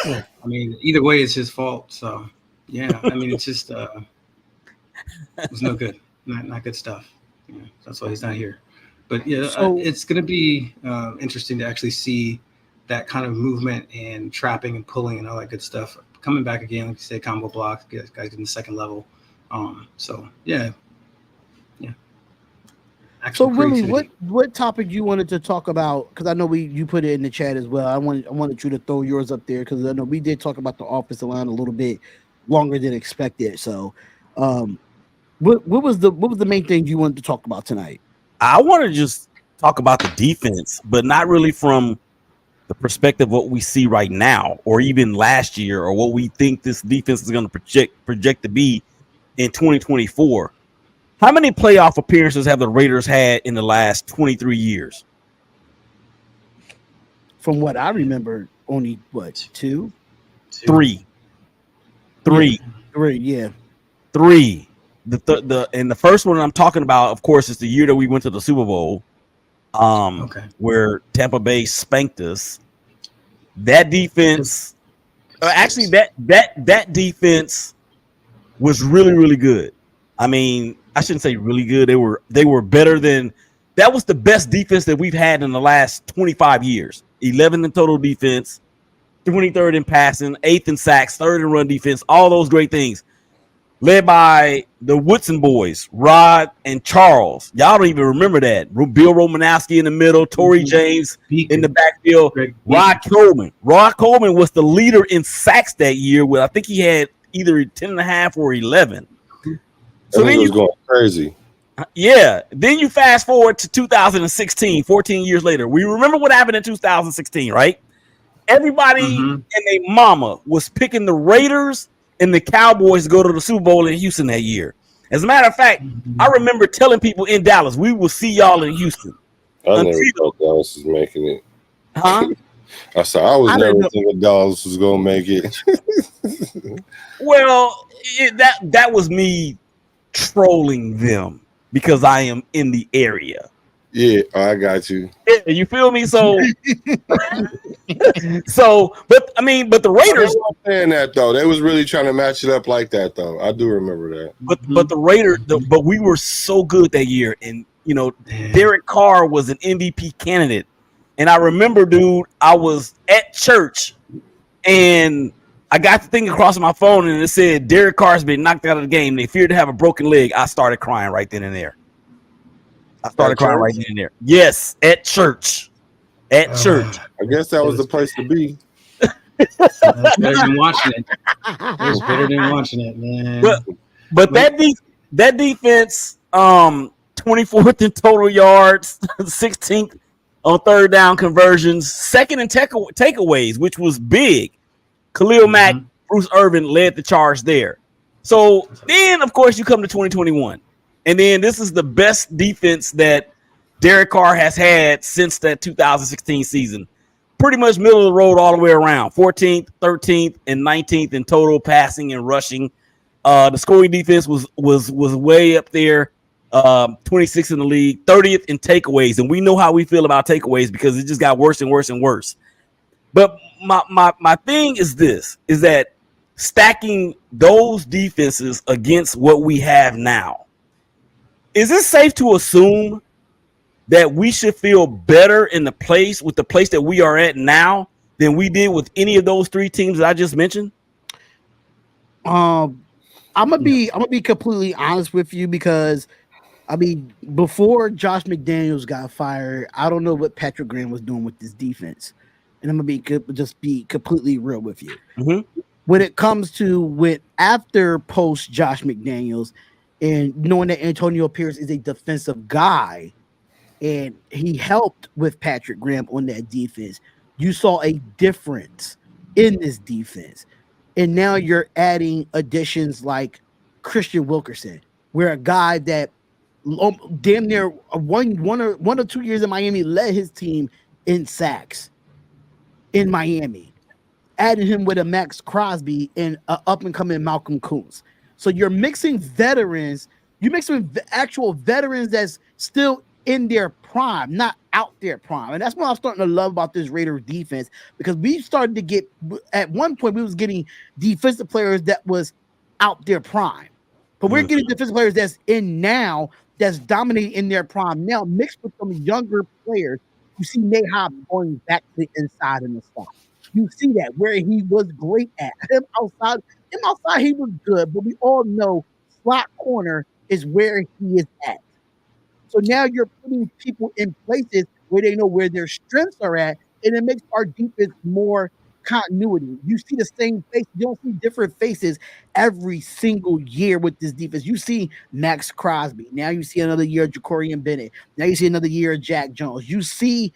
I mean, either way, it's his fault. So yeah, I mean, it's just it's no good, not good stuff. Yeah, that's why he's not here. But yeah, it's going to be interesting to actually see that kind of movement and trapping and pulling and all that good stuff coming back again. Like you say, combo blocks, guys getting the second level. So yeah. So really, what topic you wanted to talk about? Because I know you put it in the chat as well. I wanted you to throw yours up there because I know we did talk about the offensive line a little bit longer than expected. So, what was the main thing you wanted to talk about tonight? I want to just talk about the defense, but not really from the perspective of what we see right now, or even last year, or what we think this defense is going to project to be in 2024. How many playoff appearances have the Raiders had in the last 23 years? From what I remember, only two? Three. Yeah. Three. And the first one I'm talking about, of course, is the year that we went to the Super Bowl, where Tampa Bay spanked us. That defense, actually, that defense was really, really good. I mean, I shouldn't say really good. They were better than that. Was the best defense that we've had in the last 25 years. 11th in total defense, 23rd in passing, 8th in sacks, 3rd in run defense. All those great things, led by the Woodson boys, Rod and Charles. Y'all don't even remember that. Bill Romanowski in the middle, Torrey James in the backfield, Rod Coleman. Rod Coleman was the leader in sacks that year. With I think he had either 10.5 or 11. So then he was going crazy. Yeah. Then you fast forward to 2016, 14 years later. We remember what happened in 2016, right? Everybody and their mama was picking the Raiders and the Cowboys to go to the Super Bowl in Houston that year. As a matter of fact, I remember telling people in Dallas, we will see y'all in Houston. I never thought Dallas was making it. Huh? I said I was never thinking Dallas was gonna make it. Well, that was me trolling them because I am in the area. Yeah, I got you. Yeah, you feel me? So, but the Raiders. I wasn't saying that though. They was really trying to match it up like that though. I do remember that. But the Raiders. But we were so good that year, and Derek Carr was an MVP candidate, and I remember, dude, I was at church, and I got the thing across my phone, and it said Derek Carr's been knocked out of the game. They feared to have a broken leg. I started crying right then and there. Yes, at church. At church. I guess that was the place to be. That's better than watching it. It's better than watching it, man. But that defense, 24th in total yards, 16th on third down conversions, second in takeaways, which was big. Khalil Mack, Bruce Irvin led the charge there. So then, of course, you come to 2021. And then this is the best defense that Derek Carr has had since that 2016 season. Pretty much middle of the road all the way around. 14th, 13th, and 19th in total passing and rushing. The scoring defense was way up there. 26th in the league, 30th in takeaways. And we know how we feel about takeaways because it just got worse and worse and worse. But my thing is that stacking those defenses against what we have now, is it safe to assume that we should feel better in the place that we are at now than we did with any of those three teams that I just mentioned? I'm gonna be completely honest with you because before Josh McDaniels got fired, I don't know what Patrick Graham was doing with this defense, and I'm gonna be completely real with you. Mm-hmm. When it comes to after post Josh McDaniels, and knowing that Antonio Pierce is a defensive guy, and he helped with Patrick Graham on that defense, you saw a difference in this defense. And now you're adding additions like Christian Wilkerson, where a guy that damn near one or 2 years in Miami led his team in sacks in Miami. Adding him with a Max Crosby and up and coming Malcolm Kuntz. So you're mixing veterans. You're mixing actual veterans that's still in their prime, not out their prime. And that's what I'm starting to love about this Raiders defense, because we started to get, at one point, we was getting defensive players that was out their prime. But we're getting defensive players that's in now, that's dominating in their prime now, mixed with some younger players. You see Nate Hobbs going back to the inside in the slot. You see that where he was great at. Him outside he was good, but we all know slot corner is where he is at. So now you're putting people in places where they know where their strengths are at, and it makes our defense more continuity. You see the same face. You don't see different faces every single year with this defense. You see Max Crosby. Now you see another year of Jacorian Bennett. Now you see another year of Jack Jones. You see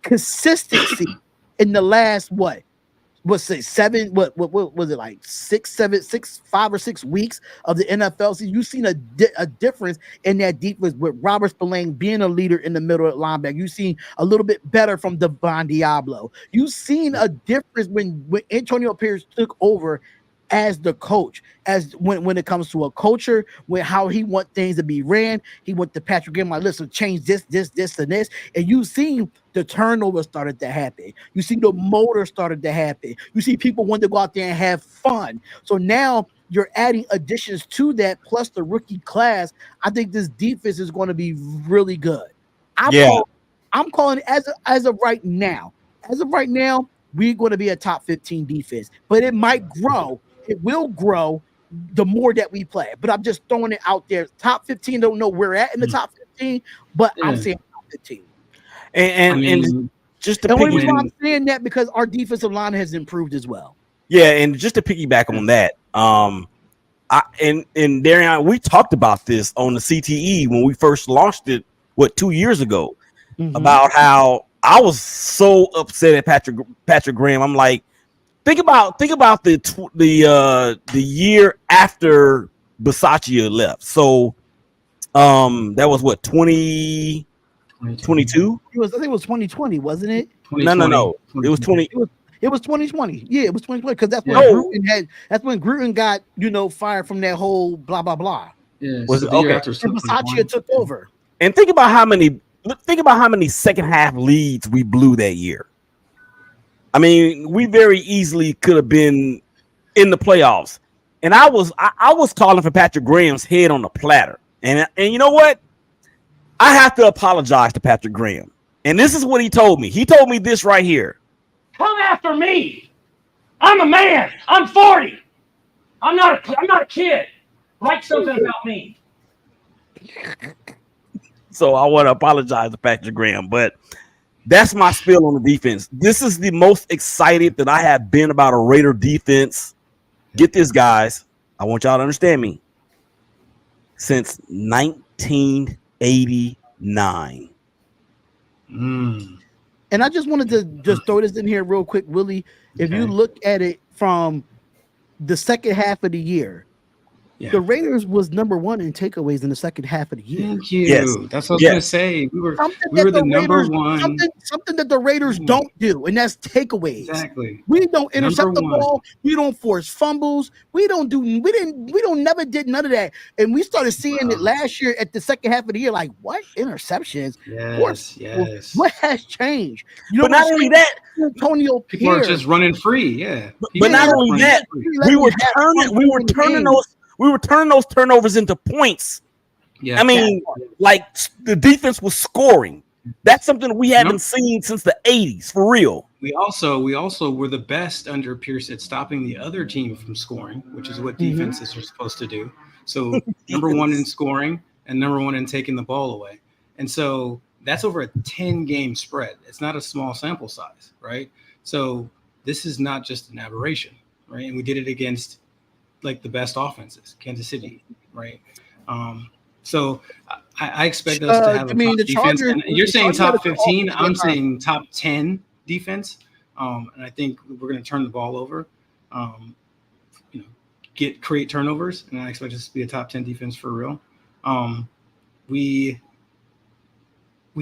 consistency in the last what was it 5 or 6 weeks of the NFL season. You've seen a difference in that defense with Robert Spillane being a leader in the middle of linebacker. You've seen a little bit better from Devon Diablo. You've seen a difference when Antonio Pierce took over as the coach, as when it comes to a culture, with how he want things to be ran. He went to Patrick Graham, like, listen, change this, and this. And you see the turnover started to happen. You see the motor started to happen. You see people want to go out there and have fun. So now you're adding additions to that, plus the rookie class. I think this defense is going to be really good. I'm calling it as of right now. As of right now, we're going to be a top 15 defense, but it might grow. It will grow the more that we play. But I'm just throwing it out there. Top 15, don't know where we're at in the top 15, but I'm saying top 15. And just to only reason I'm saying that because our defensive line has improved as well. Yeah, and just to piggyback on that, and Darian, we talked about this on the CTE when we first launched it, 2 years ago, about how I was so upset at Patrick Graham. I'm like, think about the year after Bisaccia left. So that was what, 2022? I think it was 2020, wasn't it? No. It was 20. It was 2020. Yeah, it was 2020 because that's when Gruden got fired from that whole blah blah blah. Yeah, was so it the year okay? after was And Bisaccia took over. And think about how many second half leads we blew that year. I mean, we very easily could have been in the playoffs. And I was calling for Patrick Graham's head on the platter. And you know what? I have to apologize to Patrick Graham. And this is what he told me. He told me this right here. Come after me. I'm a man. I'm 40. I'm not a kid. Write something about me. So I want to apologize to Patrick Graham, but that's my spiel on the defense. This is the most excited that I have been about a Raider defense. Get this, guys. I want y'all to understand me. Since 1989. And I just wanted to just throw this in here real quick, Willie. If you look at it from the second half of the year, the Raiders was number 1 in takeaways in the second half of the year. Thank you. Yes. That's what I was going to say. We were the number one. Something that the Raiders don't do, and that's takeaways. Exactly. We don't intercept the ball. We don't force fumbles. We never did none of that. And we started seeing it last year at the second half of the year. Like, what? Interceptions? Yes. What has changed? But not only that, Antonio people are just running free. Yeah. But not only that, we were turning those turnovers into points. Yeah. I mean, like the defense was scoring. That's something we haven't seen since the 80s, for real. We also were the best under Pierce at stopping the other team from scoring, which is what defenses are supposed to do. So number 1 in scoring and number 1 in taking the ball away. And so that's over a 10-game spread. It's not a small sample size, right? So this is not just an aberration, right? And we did it against like the best offenses, Kansas City, right? So I expect us to have a top defense. And you're saying top 15. I'm saying top 10 defense. And I think we're going to turn the ball over, create turnovers. And I expect us to be a top 10 defense for real. We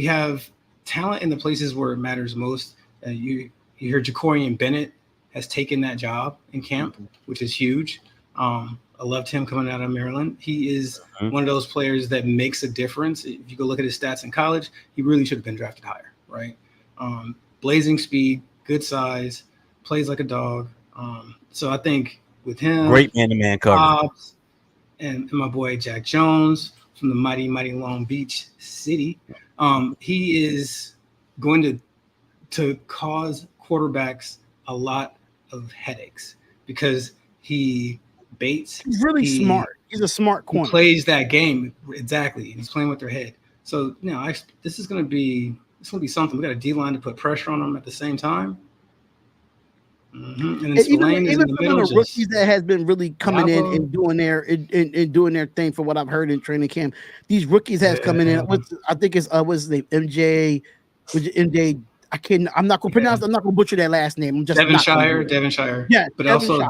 have talent in the places where it matters most. You hear Jacorian Bennett has taken that job in camp, which is huge. I loved him coming out of Maryland. He is one of those players that makes a difference. If you go look at his stats in college, he really should have been drafted higher, right? Blazing speed, good size, plays like a dog. So I think with him, great man-to-man coverage, and my boy Jack Jones from the mighty Long Beach City, he is going to cause quarterbacks a lot of headaches because he baits. He's really smart. He's a smart corner. He plays that game exactly. He's playing with their head. So this is going to be something. We got a D line to put pressure on them at the same time. And then Spillane is in the middle. The rookies that has been really coming in and doing their thing for what I've heard in training camp. These rookies has coming in. I think it's what's his name? MJ. I'm not gonna pronounce. I'm not gonna butcher that last name. I'm just Devonshire. Yeah, but also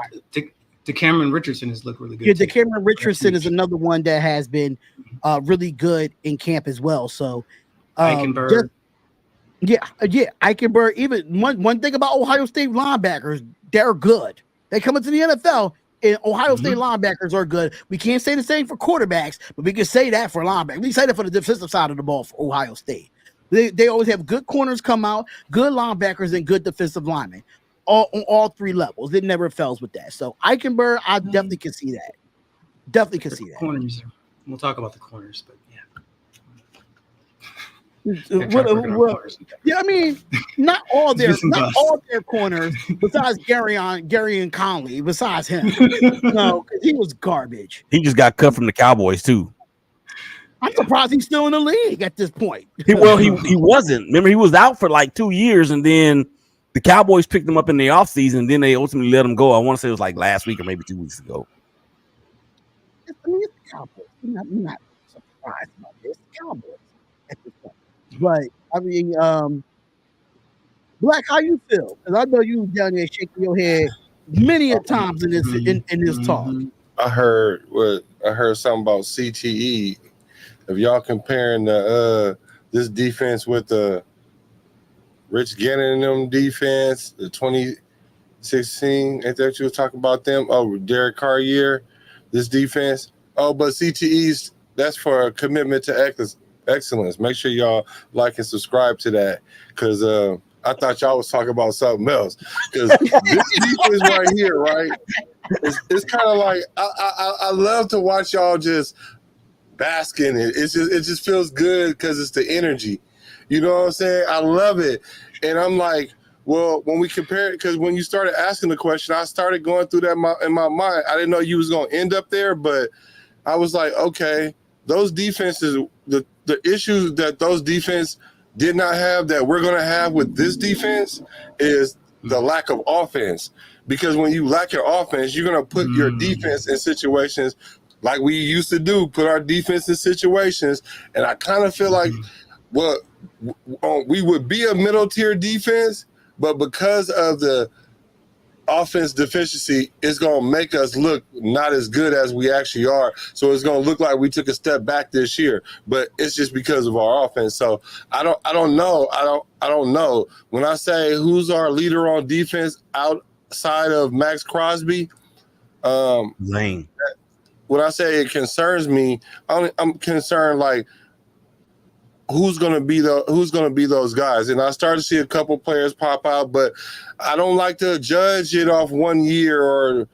DeCameron Richardson has looked really good. Yeah, DeCameron Richardson is another one that has been really good in camp as well. So Eichenberg. Eichenberg. Even one thing about Ohio State linebackers, they're good. They come into the NFL, and Ohio State linebackers are good. We can't say the same for quarterbacks, but we can say that for linebackers. We say that for the defensive side of the ball for Ohio State. They always have good corners come out, good linebackers, and good defensive linemen on all 3 levels. It never fails with that. So Eichenberg, I definitely can see that. Corners. We'll talk about the corners, but I mean, not all their corners besides Gary and Conley. Besides him, no, because he was garbage. He just got cut from the Cowboys too. I'm surprised he's still in the league at this point. He wasn't. Remember, he was out for like 2 years, and then the Cowboys picked him up in the offseason, and then they ultimately let him go. I want to say it was like last week or maybe 2 weeks ago. it's the Cowboys. We're not surprised about this. Cowboys at this point. But I mean, Black, how you feel? Because I know you down there shaking your head many a times in this talk. I heard something about CTE. If y'all comparing the this defense with the Rich Gannon and them defense, the 2016, ain't that you was talking about them? Oh, Derek Carr year, this defense. Oh, but CTE's, that's for a commitment to excellence. Make sure y'all like and subscribe to that, because I thought y'all was talking about something else. Because this defense right here, right? It's kind of like I love to watch y'all just bask in it. It just feels good because it's the energy. You know what I'm saying? I love it. And I'm like, well, when we compare it, because when you started asking the question, I started going through that in my mind. I didn't know you was going to end up there, but I was like, okay, those defenses, the issues that those defense did not have that we're going to have with this defense is the lack of offense. Because when you lack your offense, you're going to put your defense in situations like we used to do, put our defense in situations. And I kind of feel like we would be a middle tier defense, but because of the offense deficiency, it's going to make us look not as good as we actually are. So it's going to look like we took a step back this year, but it's just because of our offense. So I don't know. When I say who's our leader on defense outside of Max Crosby, Lane. When I say it concerns me, I'm concerned like who's gonna be those guys. And I started to see a couple players pop out, but I don't like to judge it off 1 year or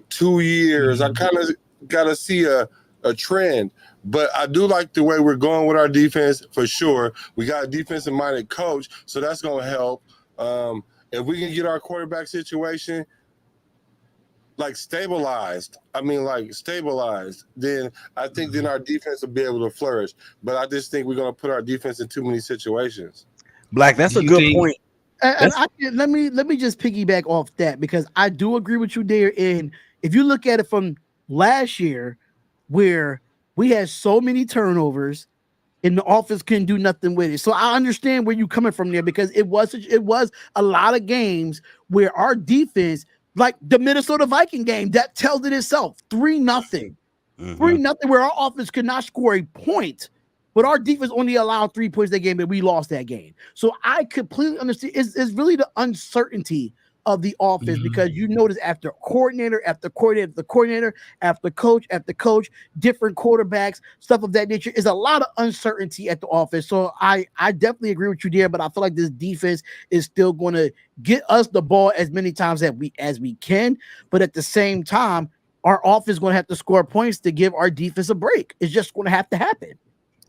2 years. I kind of got to see a trend. But I do like the way we're going with our defense for sure. We got a defensive-minded coach, so that's going to help. If we can get our quarterback situation stabilized, then I think then our defense will be able to flourish. But I just think we're going to put our defense in too many situations. Black, that's a good point. And let me just piggyback off that, because I do agree with you there. And if you look at it from last year, where we had so many turnovers and the offense couldn't do nothing with it. So I understand where you're coming from there, because it was a lot of games where our defense, like the Minnesota Viking game, that tells it itself. 3-0. 3-0, where our offense could not score a point, but our defense only allowed 3 points that game, and we lost that game. So I completely understand. It's really the uncertainty of the offense, because you notice after coordinator after coordinator after coach, different quarterbacks, stuff of that nature, is a lot of uncertainty at the offense. So I definitely agree with you there, but I feel like this defense is still going to get us the ball as many times as we can, but at the same time, our offense is going to have to score points to give our defense a break. It's just going to have to happen.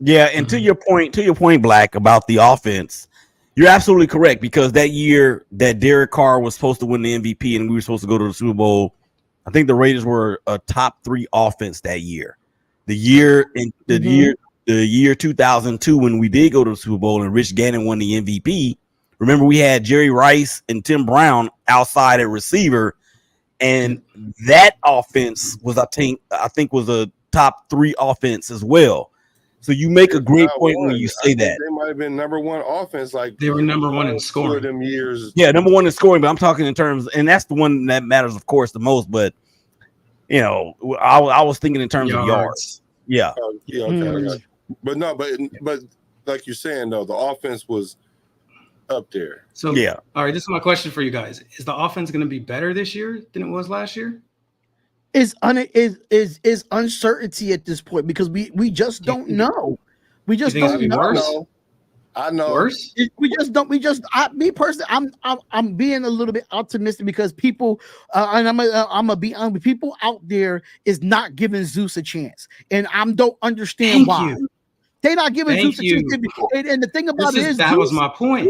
Yeah, and to your point, Black, about the offense, you're absolutely correct, because that year that Derek Carr was supposed to win the MVP and we were supposed to go to the Super Bowl, I think the Raiders were a top 3 offense that year. The year 2002, when we did go to the Super Bowl and Rich Gannon won the MVP, remember we had Jerry Rice and Tim Brown outside at receiver, and that offense was I think was a top 3 offense as well. So you make a great point when you say that. They might have been number 1 offense. Like they were number 1 in scoring. Them years. Yeah, number 1 in scoring, but I'm talking in terms, and that's the one that matters, of course, the most. But you know, I was thinking in terms of yards. Yeah. Okay. But like you're saying though, the offense was up there. So yeah. All right, this is my question for you guys: is the offense going to be better this year than it was last year? Is uncertainty at this point, because we just don't know. We just don't know. I know. Worse? Me personally, I'm being a little bit optimistic, because people, and I'm gonna be honest, people out there is not giving Zeus a chance, and I don't understand why. They're not giving Zeus a chance. And the thing about that was my point.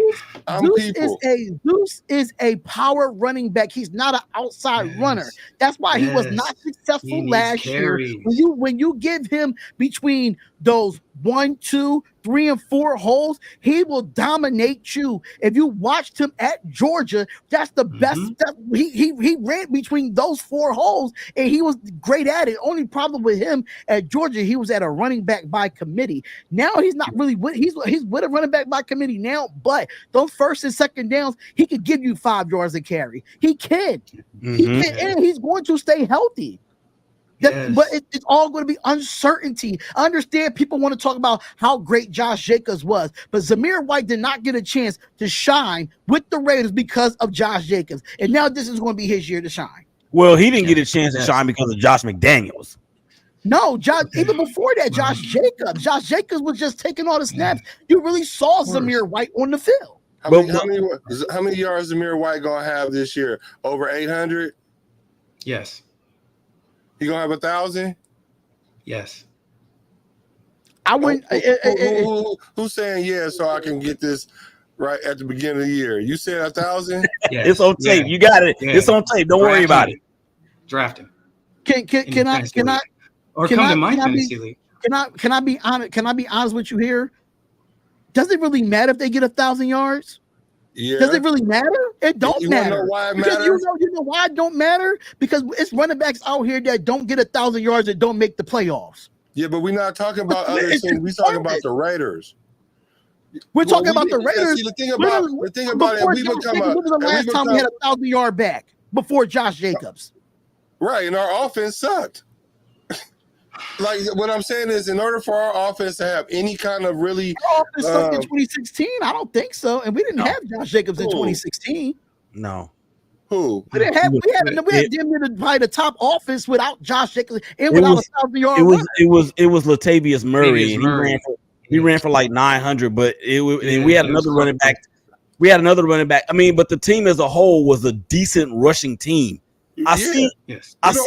Zeus is a power running back. He's not an outside runner. That's why he was not successful last year. When you give him between those 1, 2, 3, and 4 holes, he will dominate you. If you watched him at Georgia, that's the best. He ran between those 4 holes, and he was great at it. Only problem with him at Georgia, he was at a running back by committee. Now he's not really with. He's with a running back by committee now, but those first and second downs, he could give you 5 yards a carry. He can. He can, and he's going to stay healthy. But it's all going to be uncertainty. I understand people want to talk about how great Josh Jacobs was, but Zamir White did not get a chance to shine with the Raiders because of Josh Jacobs. And now this is going to be his year to shine. Well, he didn't get a chance to shine because of Josh McDaniels. No, even before that, Josh Jacobs was just taking all the snaps. You really saw Zamir White on the field. How many yards Zamir White going to have this year? Over 800? Yes. He gonna have 1,000? Yes. I wouldn't. Who's saying yeah? So I can get this right at the beginning of the year. You said 1,000? Yes. It's on tape. You got it. It's on tape. Don't worry about it. Draft him. Can I? Or come to my fantasy league. Can I be honest? Can I be honest with you here? Does it really matter if they get 1,000 yards? Yeah. Does it really matter? It don't matter. Know why it because matters? you know why it don't matter? Because it's running backs out here that don't get 1,000 yards that don't make the playoffs. Yeah, but we're not talking about other things. We're talking about the Raiders. We're talking about the Raiders. See, the thing about it, we become when was the last time we had 1,000-yard back before Josh Jacobs? Right, and our offense sucked. Like what I'm saying is, in order for our offense to have any kind of really, our offense sucked in 2016. I don't think so, and we didn't have Josh Jacobs in 2016. No. Who? We didn't have. We had probably the top offense without Josh Jacobs and without a 1,000-yard. It was Latavius Murray, and he ran for like 900, but we had another running back. We had another running back. I mean, but the team as a whole was a decent rushing team. I see. We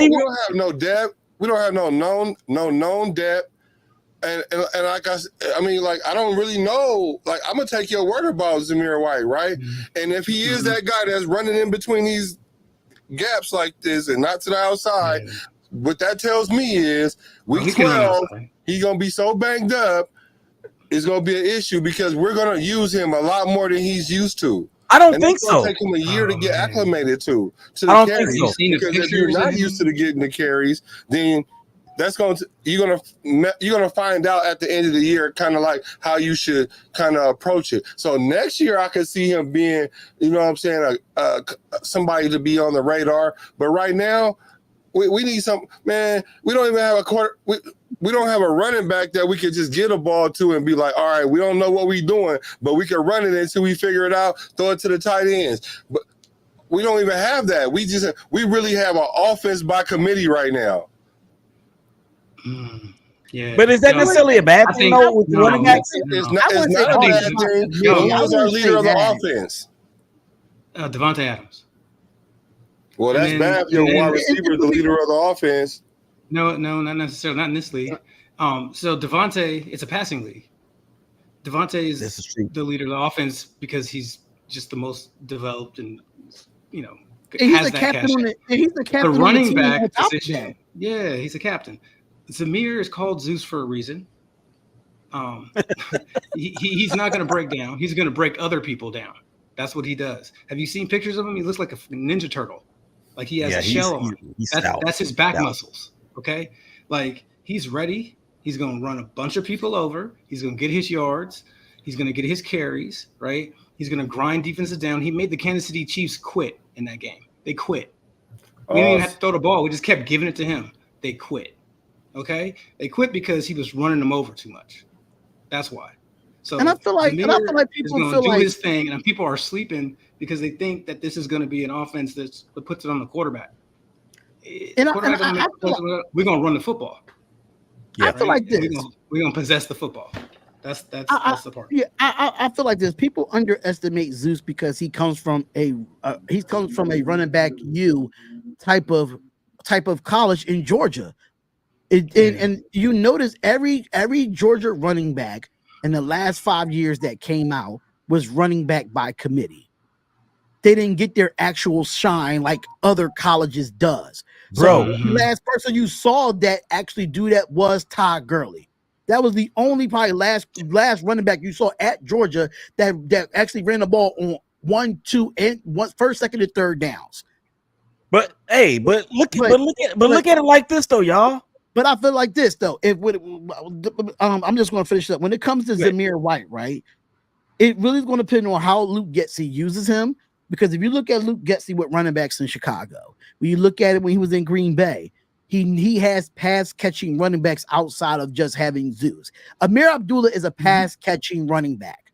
don't have no depth. We don't have no known depth, and like I mean, like I don't really know. Like I'm gonna take your word about Zamir White, right? Mm-hmm. And if he is that guy that's running in between these gaps like this and not to the outside, what that tells me is week 12, he's gonna be so banged up, it's gonna be an issue because we're gonna use him a lot more than he's used to. I don't think so. It's gonna take him a year to get acclimated to the carries. Because if you're not used to getting the carries, then you're gonna find out at the end of the year kind of like how you should kind of approach it. So next year I could see him being, you know what I'm saying, somebody to be on the radar. But right now, we need some, man. We don't even have a quarter. We don't have a running back that we could just get a ball to and be like, all right, we don't know what we're doing, but we can run it until we figure it out, throw it to the tight ends. But we don't even have that. We really have an offense by committee right now. Yeah. But is that necessarily a bad thing? With running backs? It's not a bad thing. He was our leader of the offense. Devontae Adams. Well, that's bad if your wide receiver is the leader of the offense. No, not necessarily. Not in this league. So Devontae, it's a passing league. Devontae is the leader of the offense because he's just the most developed and, you know, he's the captain. He's the captain. The running back position. Yeah, he's a captain. Zamir is called Zeus for a reason. He's not going to break down. He's going to break other people down. That's what he does. Have you seen pictures of him? He looks like a Ninja Turtle. Like he has a shell on. That's his back muscles. Okay, like he's ready. He's going to run a bunch of people over. He's going to get his yards. He's going to get his carries. Right. He's going to grind defenses down. He made the Kansas City Chiefs quit in that game. They quit. We didn't even have to throw the ball. We just kept giving it to him. They quit. Okay, they quit because he was running them over too much. That's why. So and I feel like people feel do like his thing, and people are sleeping because they think that this is going to be an offense that puts it on the quarterback. We're going to run the football. Yeah, I feel like this. We're going to possess the football. That's the part. Yeah, I feel like this. People underestimate Zeus because he comes from a running back type of college in Georgia. And you notice every Georgia running back in the last 5 years that came out was running back by committee. They didn't get their actual shine like other colleges does. Bro, so the last person you saw that actually do that was Todd Gurley. That was the only probably last running back you saw at Georgia that actually ran the ball on 1, 2, and 1 first, second, and third downs. But hey, look at it like this though, y'all. But I feel like this though. I'm just going to finish up. When it comes to Zamir White, right? It really is going to depend on how Luke Getsy uses him. Because if you look at Luke Getsy with running backs in Chicago, when you look at it when he was in Green Bay, he has pass catching running backs outside of just having Zeus. Amir Abdullah is a pass catching running back.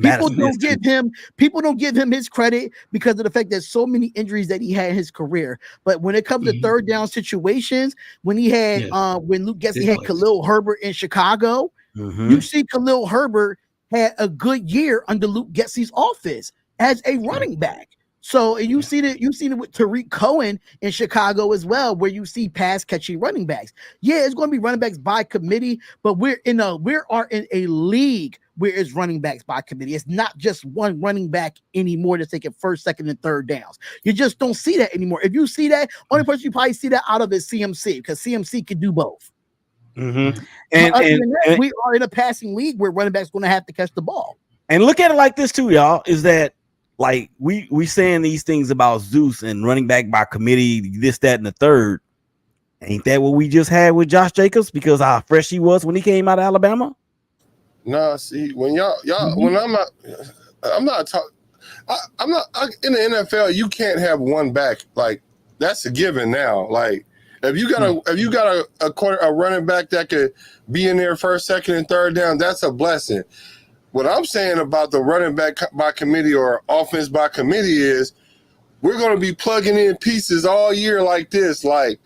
People don't give him his credit because of the fact that so many injuries that he had in his career. But when it comes to third down situations, when he had when Luke Getsy had Khalil Herbert in Chicago, you see Khalil Herbert had a good year under Luke Getsy's offense as a running back. So you see that with Tariq Cohen in Chicago as well, where you see pass catching running backs. Yeah, it's going to be running backs by committee, but we are in a league where it's running backs by committee. It's not just one running back anymore that's taking first, second, and third downs. You just don't see that anymore. If you see that, only person you probably see that out of is CMC, because CMC can do both. And we are in a passing league where running backs going to have to catch the ball. And look at it like this too, y'all, is that like we saying these things about Zeus and running back by committee, this, that, and the third. Ain't that what we just had with Josh Jacobs? Because how fresh he was when he came out of Alabama. No, see, when y'all when I'm not in the NFL, you can't have one back. Like, that's a given now. Like, if you got a running back that could be in there first, second, and third down, that's a blessing. What I'm saying about the running back by committee or offense by committee is we're going to be plugging in pieces all year like this. Like,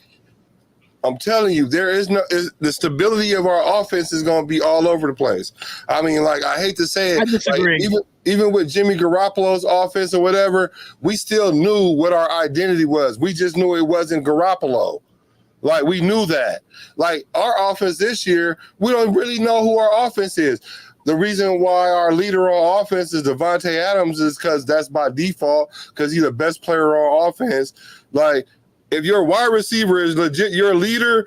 I'm telling you, the stability of our offense is going to be all over the place. I mean, like, I hate to say it. I disagree. Like, even with Jimmy Garoppolo's offense or whatever, we still knew what our identity was. We just knew it wasn't Garoppolo. Like, we knew that. Like, our offense this year, we don't really know who our offense is. The reason why our leader on offense is Devontae Adams is because that's by default, because he's the best player on offense. Like, if your wide receiver is legit your leader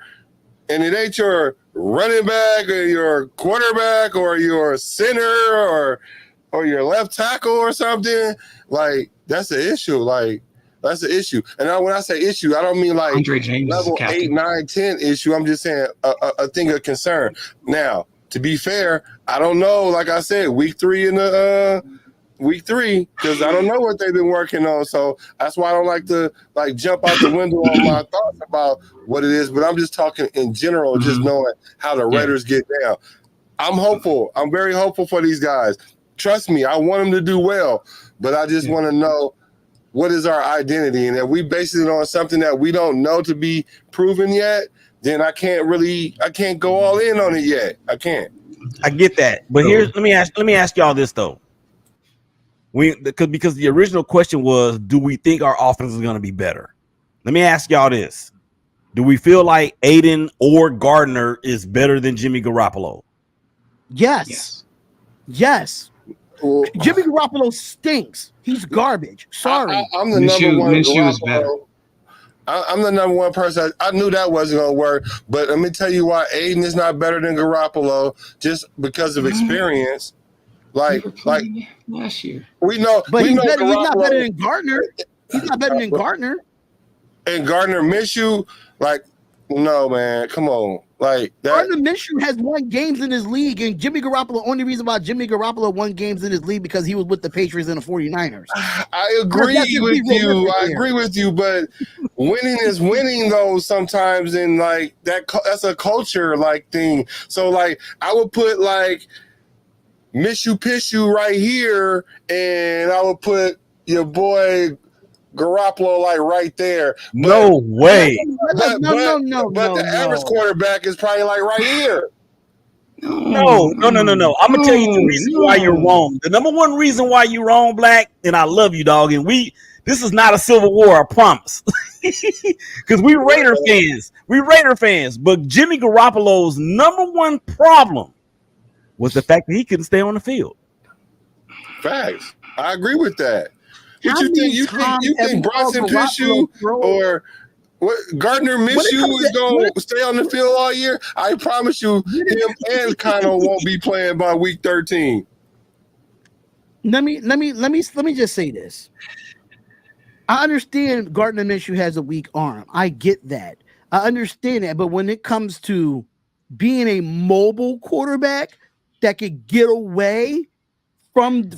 and it ain't your running back or your quarterback or your center or your left tackle or something, like, that's an issue. Like, that's an issue. And when I say issue, I don't mean like level 8, 9, 10 issue. I'm just saying a thing of concern. Now, to be fair, I don't know. Like I said, week 3, because I don't know what they've been working on. So that's why I don't like to like jump out the window on my thoughts about what it is. But I'm just talking in general, just knowing how the Raiders get down. I'm hopeful. I'm very hopeful for these guys. Trust me, I want them to do well. But I just want to know, what is our identity? And if we base it on something that we don't know to be proven yet, then I can't go all in on it yet. I can't. I get that. But let me ask y'all this though. Because the original question was, do we think our offense is going to be better? Let me ask y'all this. Do we feel like Aiden or Gardner is better than Jimmy Garoppolo? Yes. Well, Jimmy Garoppolo stinks. He's garbage. Sorry. I'm the number one. Minshew is better. I'm the number one person. I knew that wasn't going to work, but let me tell you why Aiden is not better than Garoppolo, just because of experience. Like last year, we know, but he's not better than Gardner. And Gardner Minshew, like, no, man, come on. Like, Gardner Minshew has won games in his league, and Jimmy Garoppolo, only reason why Jimmy Garoppolo won games in his league because he was with the Patriots and the 49ers. I agree with you, but winning is winning though sometimes, and like that's a culture like thing. So like I would put like Minshew Pishu right here, and I would put your boy Garoppolo like right there. No way. But the average quarterback is probably like right here. No. I'm gonna tell you the reason why you're wrong. The number one reason why you're wrong, Black, and I love you, dog. And this is not a civil war, I promise. Because we Raider fans. But Jimmy Garoppolo's number one problem was the fact that he couldn't stay on the field. Facts. I agree with that. But you think Bronson Pishu What Gardner Minshew is going to stay on the field all year? I promise you, him and Connor won't be playing by week 13. Let me just say this. I understand Gardner Minshew has a weak arm. I get that. I understand that. But when it comes to being a mobile quarterback that could get away from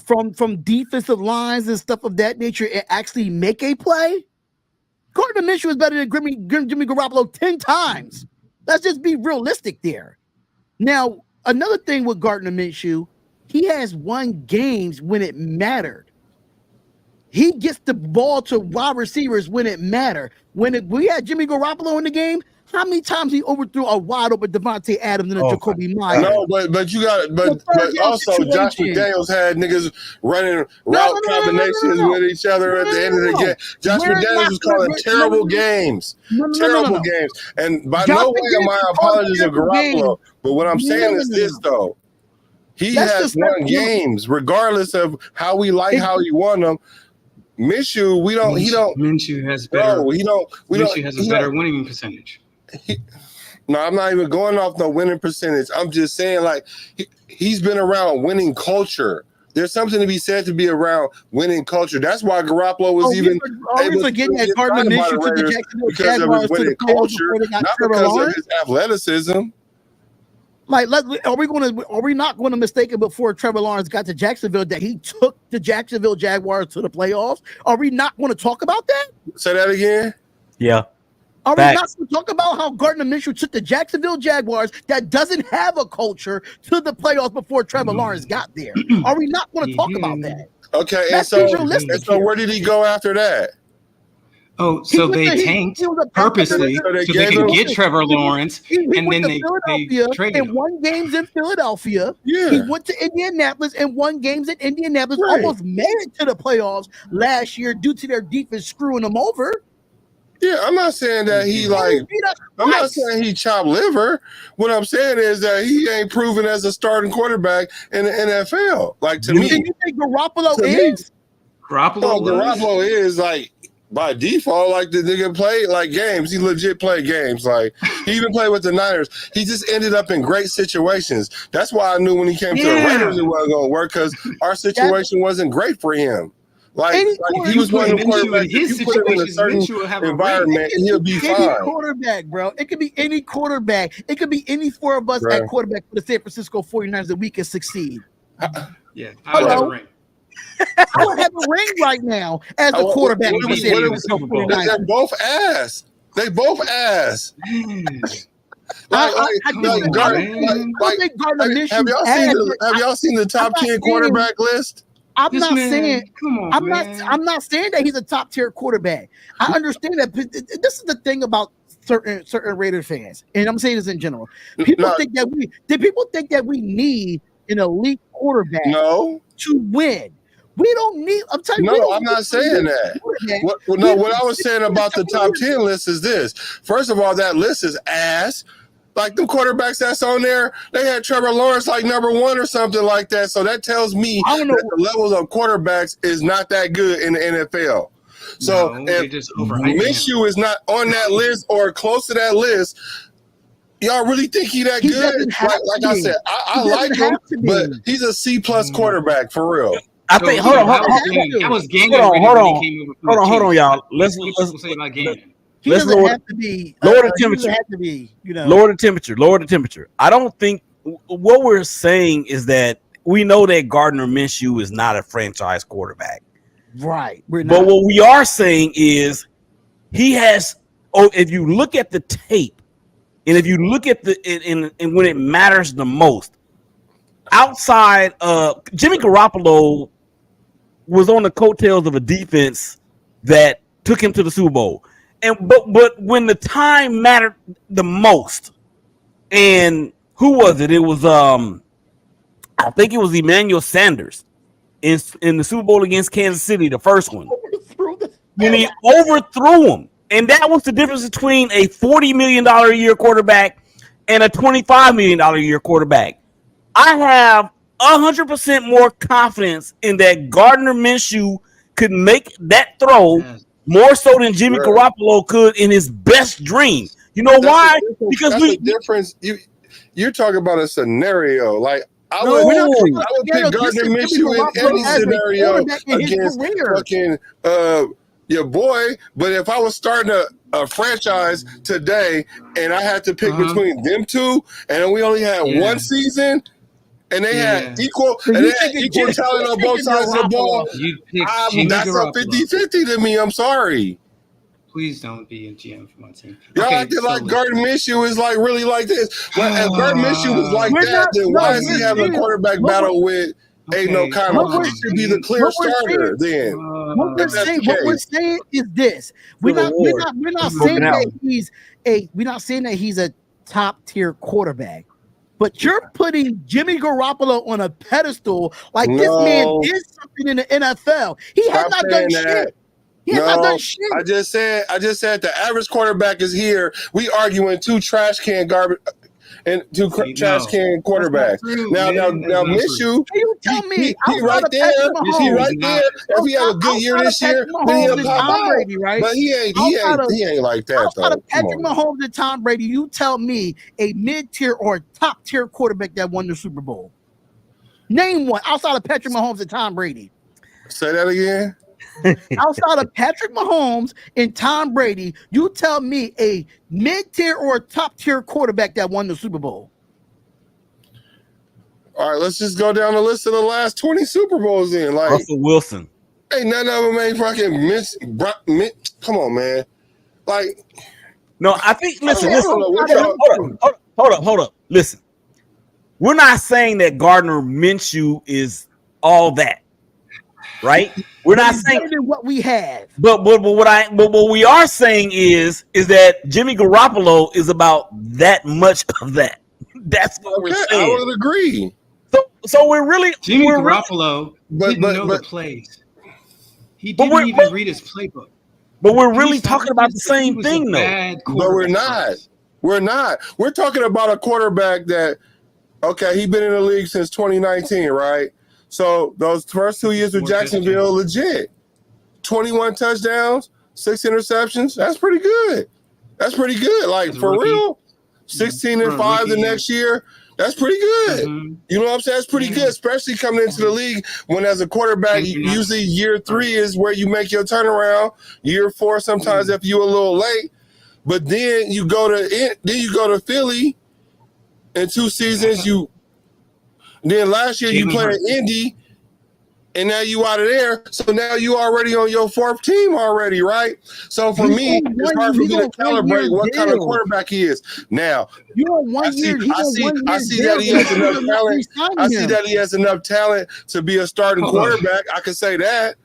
defensive lines and stuff of that nature and actually make a play, Gardner Minshew is better than Jimmy Garoppolo 10 times. Let's just be realistic there. Now, another thing with Gardner Minshew, he has won games when it mattered. He gets the ball to wide receivers when it mattered. When we had Jimmy Garoppolo in the game, how many times he overthrew a wide open Devontae Adams and a Jacoby Myers? No, but you got but also Josh McDaniels had niggas running route combinations with each other at the end of the game. Josh McDaniels was calling terrible games. Terrible games. And by no way am I apologizing to Garoppolo. But what I'm saying is this though. He has won games, regardless of how we like how he won them. Minshew, Minshew has better. Minshew has a better winning percentage. No, I'm not even going off the winning percentage. I'm just saying, like, he's been around winning culture. There's something to be said to be around winning culture. That's why Garoppolo was able to get that Gardner Minshew to the Jacksonville Jaguars to the culture, not because of his athleticism. Like, are we not going to mistake it before Trevor Lawrence got to Jacksonville that he took the Jacksonville Jaguars to the playoffs? Are we not going to talk about that? Say that again. Yeah. Are we not going to talk about how Gardner Minshew took the Jacksonville Jaguars that doesn't have a culture to the playoffs before Trevor Lawrence got there? Are we not going to talk about that? Okay, and so where did he go after that? Oh, so they tanked purposely so they could get Trevor Lawrence, and then they traded and won games in Philadelphia. Yeah. He went to Indianapolis and won games in Indianapolis, almost made it to the playoffs last year due to their defense screwing them over. Yeah, I'm not saying that I'm not saying he chopped liver. What I'm saying is that he ain't proven as a starting quarterback in the NFL. Like, to me. You think Garoppolo is? Garoppolo is, like, by default, like, the nigga played like games. He legit played games. Like, he even played with the Niners. He just ended up in great situations. That's why I knew when he came to the Raiders it wasn't going to work, because our situation wasn't great for him. Like he was one of the quarterbacks. If you put him in a certain environment, he'll be fine. Any quarterback, bro. It could be any quarterback. It could be any four of us at quarterback for the San Francisco 49ers that we can succeed. Yeah, I would have a ring. I don't have a ring right now as a quarterback for the San Francisco 49ers. They're both ass. They both ass. Have y'all seen the top 10 quarterback list? I'm not saying that he's a top tier quarterback. I understand that. This is the thing about certain Raiders fans, and I'm saying this in general. People think that we need an elite quarterback to win. We don't need. I'm telling you. No, I'm not saying that. What I was saying about the top 10 list is this. First of all, that list is ass. Like, the quarterbacks that's on there, they had Trevor Lawrence like number 1 or something like that. So that tells me that the levels of quarterbacks is not that good in the NFL. So if Minshew is not on that list or close to that list, y'all really think he that good? Like I said, I like him, but he's a C+ quarterback for real. I think. Hold on, y'all. Let's say about Gannon. Let's lower the temperature. Lower the temperature. I don't think what we're saying is that we know that Gardner Minshew is not a franchise quarterback. Right. But what we are saying is he has. Oh, if you look at the tape, and if you look at and when it matters the most, outside of Jimmy Garoppolo was on the coattails of a defense that took him to the Super Bowl. But when the time mattered the most, and who was it? It was I think it was Emmanuel Sanders in the Super Bowl against Kansas City, the first one. When he overthrew him, and that was the difference between a $40 million a year quarterback and a $25 million a year quarterback. I have 100% more confidence in that Gardner Minshew could make that throw more so than Jimmy Garoppolo could in his best dream. You know why? Because that's a difference. You're talking about a scenario. Like I would pick Gardner Minshew in any scenario against fucking your boy. But if I was starting a franchise today and I had to pick between them two, and we only had one season. And they had equal talent on both sides of the ball. That's a 50-50 to me. I'm sorry. Please don't be a GM for my team. Y'all acting like Gardner Minshew is like really like this. Well, if Gardner Minshew was like that, then why is he having a quarterback battle with Aiden O'Connell? He should be the clear starter then. What we're saying is this: we're not saying that he's a top tier quarterback. But you're putting Jimmy Garoppolo on a pedestal like this man did something in the NFL. He has not done shit. He has not done shit. I just said the average quarterback is here. We arguing two trash can garbage and two trash can quarterbacks. Now Minshew, you tell me he right there. Is he right there? If he have a good year this year, then he'll pop out. Brady, right? But he ain't like that though. Outside of Patrick Mahomes and Tom Brady, you tell me a mid-tier or top-tier quarterback that won the Super Bowl. Name one outside of Patrick Mahomes and Tom Brady. Say that again. Outside of Patrick Mahomes and Tom Brady, you tell me a mid-tier or top-tier quarterback that won the Super Bowl. All right, let's just go down the list of the last 20 Super Bowls then. Like Russell Wilson. Ain't none of them ain't fucking come on, man. Like, no, I think listen. Hold up. Listen. We're not saying that Gardner Minshew is all that. Right? We're not saying what we have. But what we are saying is that Jimmy Garoppolo is about that much of that. That's what we're saying. I would agree. So we're really Jimmy Garoppolo didn't know the plays. He didn't even read his playbook. But we're really talking about the same thing, though. But we're not. We're not. We're talking about a quarterback that, he's been in the league since 2019, right? So those first 2 years with Jacksonville, legit. 21 touchdowns, 6 interceptions. That's pretty good. Like, for real. 16-5 the next year. That's pretty good. Mm-hmm. You know what I'm saying? That's pretty good, especially coming into the league when as a quarterback, usually year 3 is where you make your turnaround. Year 4, sometimes if you're a little late. But then you go to Philly in 2 seasons. Then last year you played at Indy, and now you out of there. So now you already on your 4th team already, right? So for me, it's hard for me to calibrate what kind of quarterback he is. Now, I see that he has enough talent. I see that he has enough talent to be a starting quarterback. I can say that.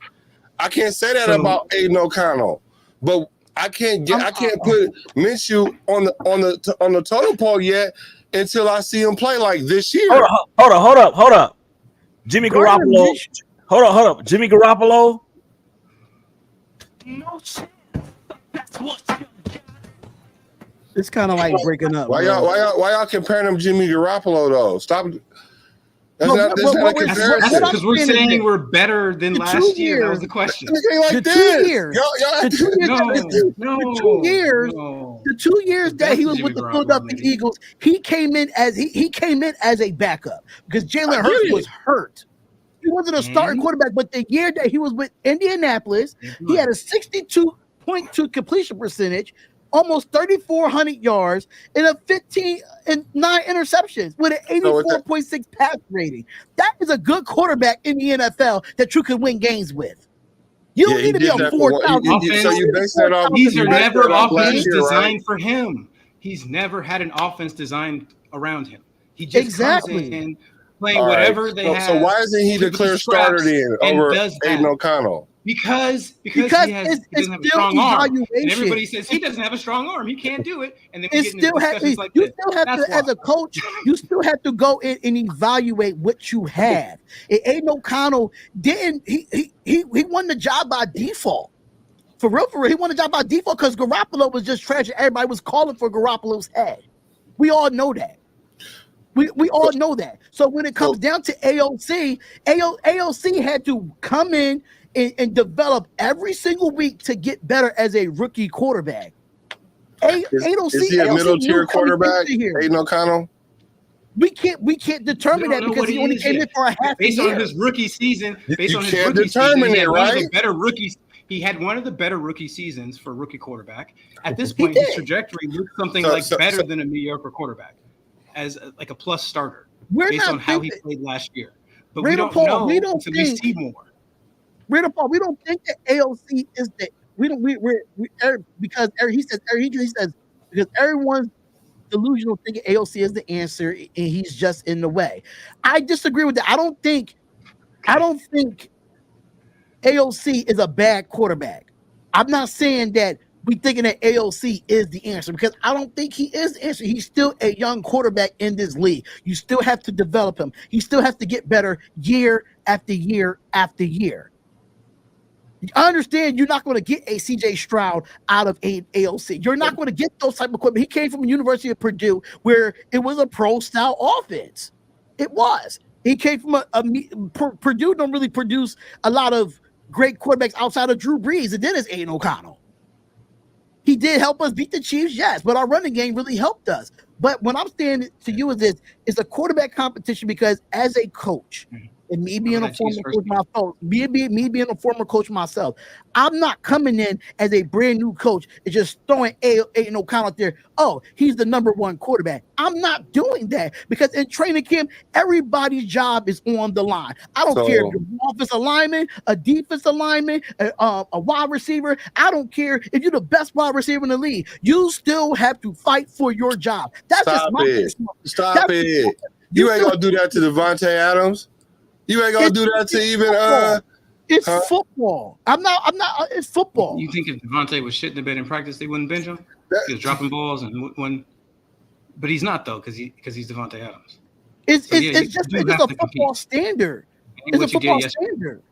I can't say that about Aiden O'Connell, but I can't put Minshew on the totem pole yet until I see him play like this year. Hold up. Jimmy Garoppolo. Hold up. Jimmy Garoppolo. No shit. It's kind of like breaking up. Why y'all comparing him to Jimmy Garoppolo though? Stop. That's not a comparison. Because we're saying we're better than last year. That was the question. The 2 years that he was with the Philadelphia Eagles, he came in as a backup because Jalen Hurts was hurt. He wasn't a starting quarterback, but the year that he was with Indianapolis, he had a 62.2 completion percentage, almost 3,400 yards, and a 15 and 9 interceptions with an 84.6 pass rating. That is a good quarterback in the NFL that you can win games with. You don't need to be on 4,000. So you base that off. These are never offenses designed for him. He's never had an offense designed around him. He just comes in playing whatever they have. So why isn't he the clear starter then over Aiden O'Connell? Because he doesn't have a strong arm. And everybody says he doesn't have a strong arm. He can't do it. And then we get into discussions like this. As a coach, you still have to go in and evaluate what you have. And Aiden O'Connell didn't. He won the job by default. For real, he won the job by default because Garoppolo was just trash. Everybody was calling for Garoppolo's head. We all know that. We all know that. So when it comes down to AOC had to come in and develop every single week to get better as a rookie quarterback. Is he a middle tier quarterback? Aiden O'Connell? We can't determine that because he only came in for a half a year. On his rookie season. Based on his can't rookie determine season, he had it, one of right? the better rookies. He had one of the better rookie seasons for rookie quarterback. At this point, his trajectory looks something better than a mediocre quarterback, as like a plus starter, based on how he played last year. But we don't know until we see more. Randall Paul, we don't think that AOC is the because everyone's delusional thinking AOC is the answer and he's just in the way. I disagree with that. I don't think AOC is a bad quarterback. I'm not saying that we thinking that AOC is the answer because I don't think he is the answer. He's still a young quarterback in this league. You still have to develop him. He still has to get better year after year after year. I understand you're not going to get a CJ Stroud out of AOC. You're not going to get those type of equipment. He came from the University of Purdue where it was a pro-style offense. It was. He came from Purdue don't really produce a lot of great quarterbacks outside of Drew Brees, and then it's Aiden O'Connell. He did help us beat the Chiefs, yes, but our running game really helped us. But when I'm saying to you is this, it's a quarterback competition because as a coach, and me being a former coach myself, me being a former coach myself, I'm not coming in as a brand new coach and just throwing Aiden O'Connell out there. Oh, he's the number one quarterback. I'm not doing that because in training camp, everybody's job is on the line. I don't care if you're an offensive lineman, a defensive lineman, a wide receiver. I don't care if you're the best wide receiver in the league. You still have to fight for your job. That's Stop it. You ain't gonna do that to Devontae Adams. You ain't gonna do that to even It's football. I'm not. It's football. You think if Devontae was shit in the bed in practice, they wouldn't bench him? He was dropping balls and one, but he's not though because he's Devontae Adams. It's just a football standard. It's a football standard.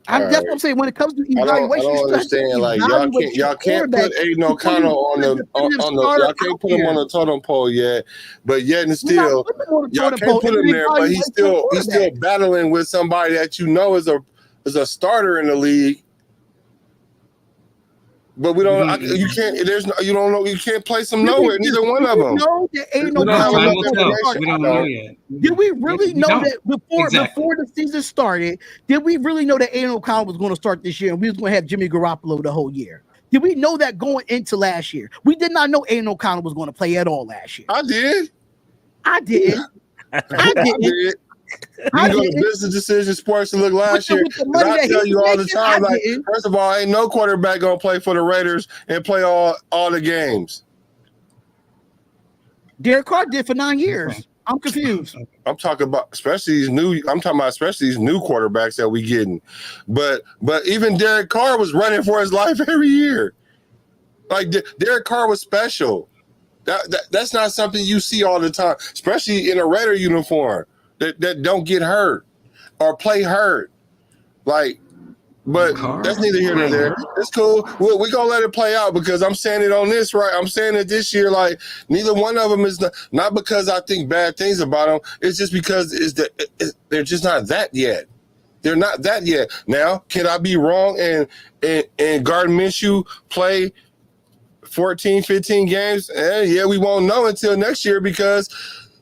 That's what I'm saying. When it comes to evaluation, I don't understand. Like y'all can't put Aiden O'Connell on the y'all can't put him on the totem pole yet, but yet and still y'all can't put him there. But he's still battling with somebody that you know is a starter in the league. But we don't. You can't. There's no. You don't know. You can't place them nowhere. Neither one of them. We don't know yet. Did we really know that before the season started? Did we really know that Aiden O'Connell was going to start this year and we was going to have Jimmy Garoppolo the whole year? Did we know that going into last year? We did not know Aiden O'Connell was going to play at all last year. I did. I did. You go to Business Decision Sports to look last year. I tell you all the time, like, first of all, ain't no quarterback gonna play for the Raiders and play all the games. Derek Carr did for 9 years. I'm confused. I'm talking about especially these new quarterbacks that we getting. But even Derek Carr was running for his life every year. Like Derek Carr was special. That's not something you see all the time, especially in a Raider uniform. That don't get hurt or play hurt. Like, but that's neither here nor there. It's cool. We're going to let it play out because I'm saying it on this, right? I'm saying it this year, like, neither one of them is not because I think bad things about them. It's just because they're just not that yet. They're not that yet. Now, can I be wrong and Gardner Minshew play 14, 15 games? Yeah, we won't know until next year because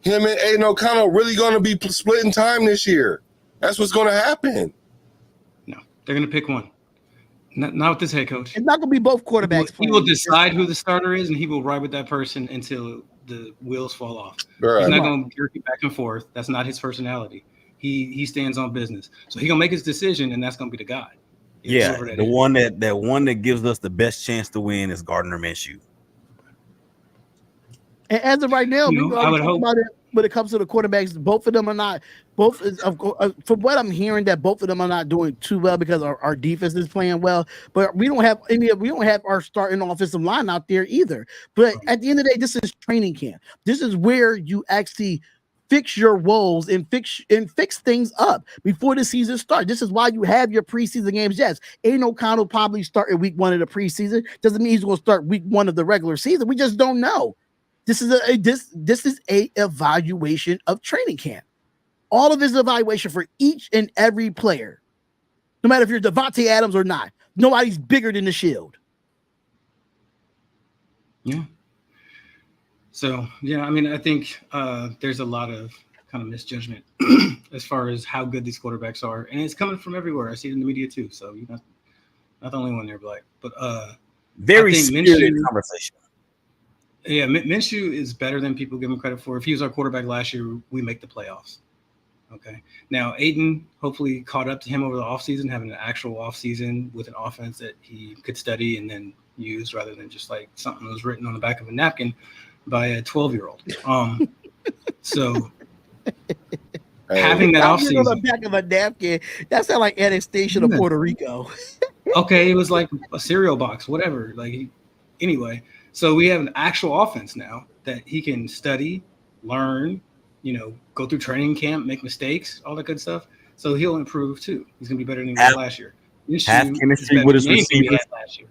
him and Aiden O'Connell really going to be splitting time this year. That's what's going to happen. No, they're going to pick one. Not with this head coach. It's not going to be both quarterbacks. He will decide who the starter is, and he will ride with that person until the wheels fall off. Right. He's not going to jerk it back and forth. That's not his personality. He stands on business. So he's going to make his decision, and that's going to be the guy. Yeah, the one that gives us the best chance to win is Gardner Minshew. And as of right now, I would hope about it when it comes to the quarterbacks, both of them are not. From what I'm hearing, that both of them are not doing too well because our defense is playing well. But we don't have our starting offensive line out there either. But at the end of the day, this is training camp. This is where you actually fix your woes and fix things up before the season starts. This is why you have your preseason games. Yes, Aiden O'Connell probably started week 1 of the preseason. Doesn't mean he's going to start week 1 of the regular season. We just don't know. This is a evaluation of training camp. all of his evaluation for each and every player, no matter if you're Devontae Adams or not. Nobody's bigger than the Shield. Yeah. So, yeah, I mean, I think there's a lot of kind of misjudgment as far as how good these quarterbacks are. And it's coming from everywhere. I see it in the media too. So, you're not the only one there, Black. But very spirited conversation. Yeah, Minshew is better than people give him credit for. If he was our quarterback last year, we make the playoffs. Okay. Now, Aiden hopefully caught up to him over the offseason, having an actual offseason with an offense that he could study and then use rather than just like something that was written on the back of a napkin by a 12-year-old. So having that offseason. On the back of a napkin, that sounds like annexation of Puerto Rico. Okay, it was like a cereal box, whatever. Anyway, so we have an actual offense now that he can study, learn, go through training camp, make mistakes, all that good stuff. So he'll improve too. He's gonna be better than he was last year. Have chemistry with his receivers last year.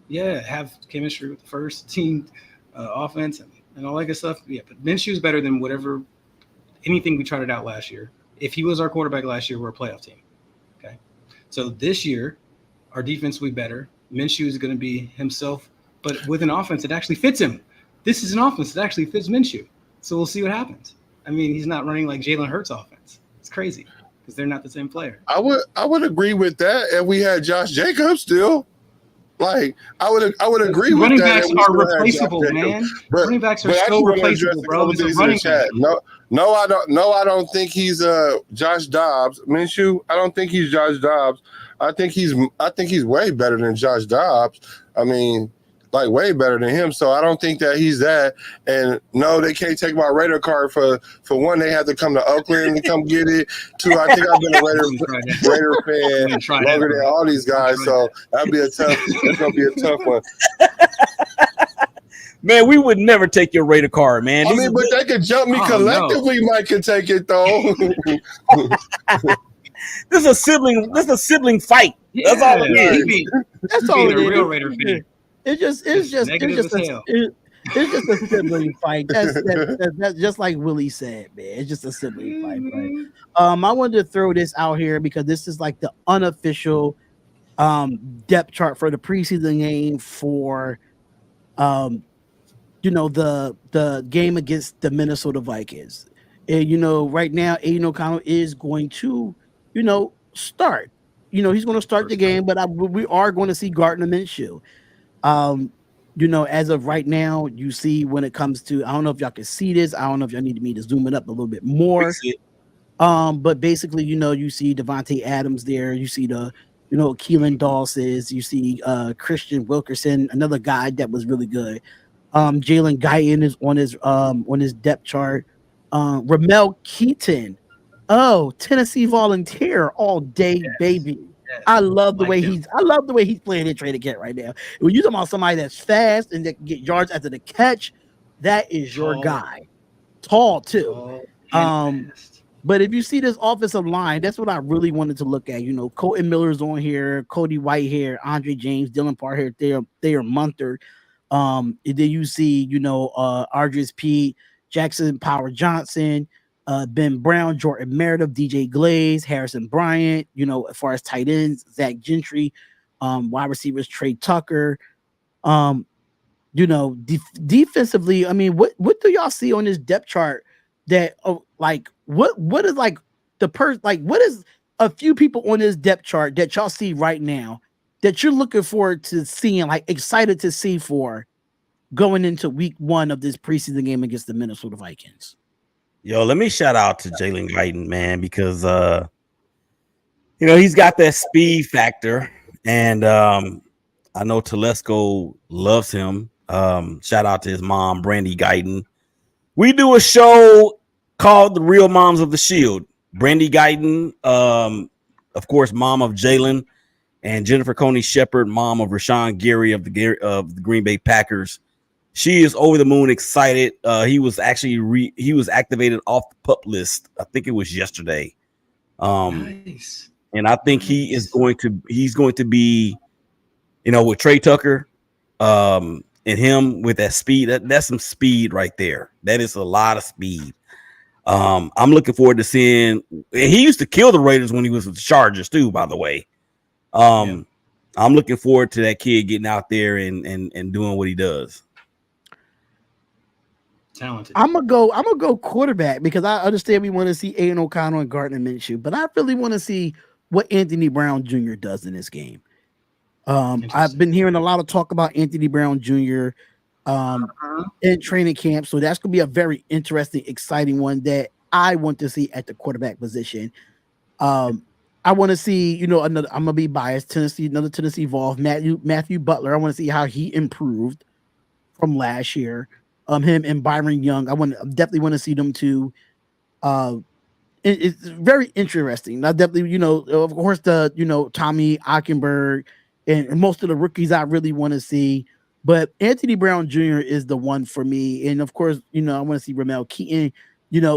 Yeah, have chemistry with the first team offense and all that good stuff. Yeah, but Minshew's better than anything we tried out last year. If he was our quarterback last year, we're a playoff team. Okay, so this year our defense will be better. Minshew is going to be himself, but with an offense that actually fits him. This is an offense that actually fits Minshew. So we'll see what happens. I mean, he's not running like Jalen Hurts' offense. It's crazy because they're not the same player. I would agree with that if we had Josh Jacobs still. Like I would agree with running that. Running backs are replaceable, man. Running backs are so replaceable, bro. No, I don't think he's Josh Dobbs. Minshew, I don't think he's Josh Dobbs. I think he's way better than Josh Dobbs. I mean, like way better than him. So I don't think that he's that. And no, they can't take my Raider card for one. They have to come to Oakland and come get it. Two, I think I've been a Raider fan longer than all these guys. So that's gonna be a tough one. Man, we would never take your Raider card, man. I mean, but they could jump me collectively. No. Mike can take it though. This is a sibling fight. Yeah, that's all it is. That's all it is. A real Raider fan. It's just a sibling fight. That's just like Willie said, man. It's just a sibling fight, right? I wanted to throw this out here because this is like the unofficial depth chart for the preseason game for the game against the Minnesota Vikings. And right now Aiden O'Connell is going to start. He's going to start the game, but we are going to see Gardner Minshew. As of right now, you see when it comes to, I don't know if y'all can see this. I don't know if y'all need me to zoom it up a little bit more. But basically, you see Devontae Adams there. You see Keelan Dawson's. You see Christian Wilkerson, another guy that was really good. Jalen Guyton is on his depth chart. Ramel Keaton. Oh, Tennessee Volunteer all day, baby. I love the way he's playing in training camp right now. When you're talking about somebody that's fast and that can get yards after the catch, that is your guy. Tall too. But if you see this offensive line, that's what I really wanted to look at. Colton Miller's on here, Cody Whitehair, Andre James, Dylan Parham, Thayer Munter. And then you see, Ardris Pete, Jackson Power Johnson, Ben Brown, Jordan Meredith, DJ Glaze, Harrison Bryant, as far as tight ends, Zach Gentry, wide receivers, Trey Tucker. Defensively, I mean, what do y'all see on this depth chart that what is like what is a few people on this depth chart that y'all see right now that you're looking forward to seeing, like excited to see for going into week 1 of this preseason game against the Minnesota Vikings? Yo, let me shout out to Jalen Guyton, man, because he's got that speed factor, and I know Telesco loves him. Shout out to his mom, Brandy Guyton. We do a show called The Real Moms of the Shield. Brandy Guyton, of course, mom of Jalen, and Jennifer Coney Shepard, mom of Rashawn Gary of the Green Bay Packers. She is over the moon excited. He was actually activated off the PUP list. I think it was yesterday. Nice. And I think he's going to be, with Trey Tucker, and him with that speed. That's some speed right there. That is a lot of speed. I'm looking forward to seeing. He used to kill the Raiders when he was with the Chargers too, by the way. I'm looking forward to that kid getting out there and doing what he does. Talented. I'm gonna go quarterback because I understand we want to see Aiden O'Connell and Gardner Minshew, but I really want to see what Anthony Brown Jr. does in this game. I've been hearing a lot of talk about Anthony Brown Jr. In training camp, so that's gonna be a very interesting, exciting one that I want to see at the quarterback position. I want to see, another. I'm gonna be biased. Another Tennessee evolved. Matthew Butler. I want to see how he improved from last year. Him and Byron Young. I definitely want to see them too. It's very interesting. I definitely, of course, Tommy Eichenberg and most of the rookies I really want to see. But Anthony Brown Jr. is the one for me. And of course, I want to see Ramel Keaton,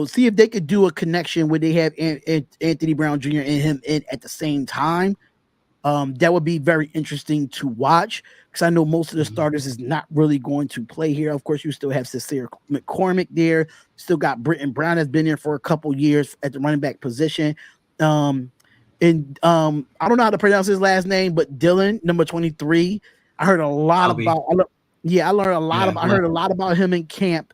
see if they could do a connection where they have Anthony Brown Jr. and him in at the same time. That would be very interesting to watch because I know most of the starters is not really going to play here. Of course, you still have Cecile McCormick there. Still got Britton Brown has been there for a couple years at the running back position. I don't know how to pronounce his last name, but Dylan, number 23. I heard a lot about. I learned a lot about. I heard a lot about him in camp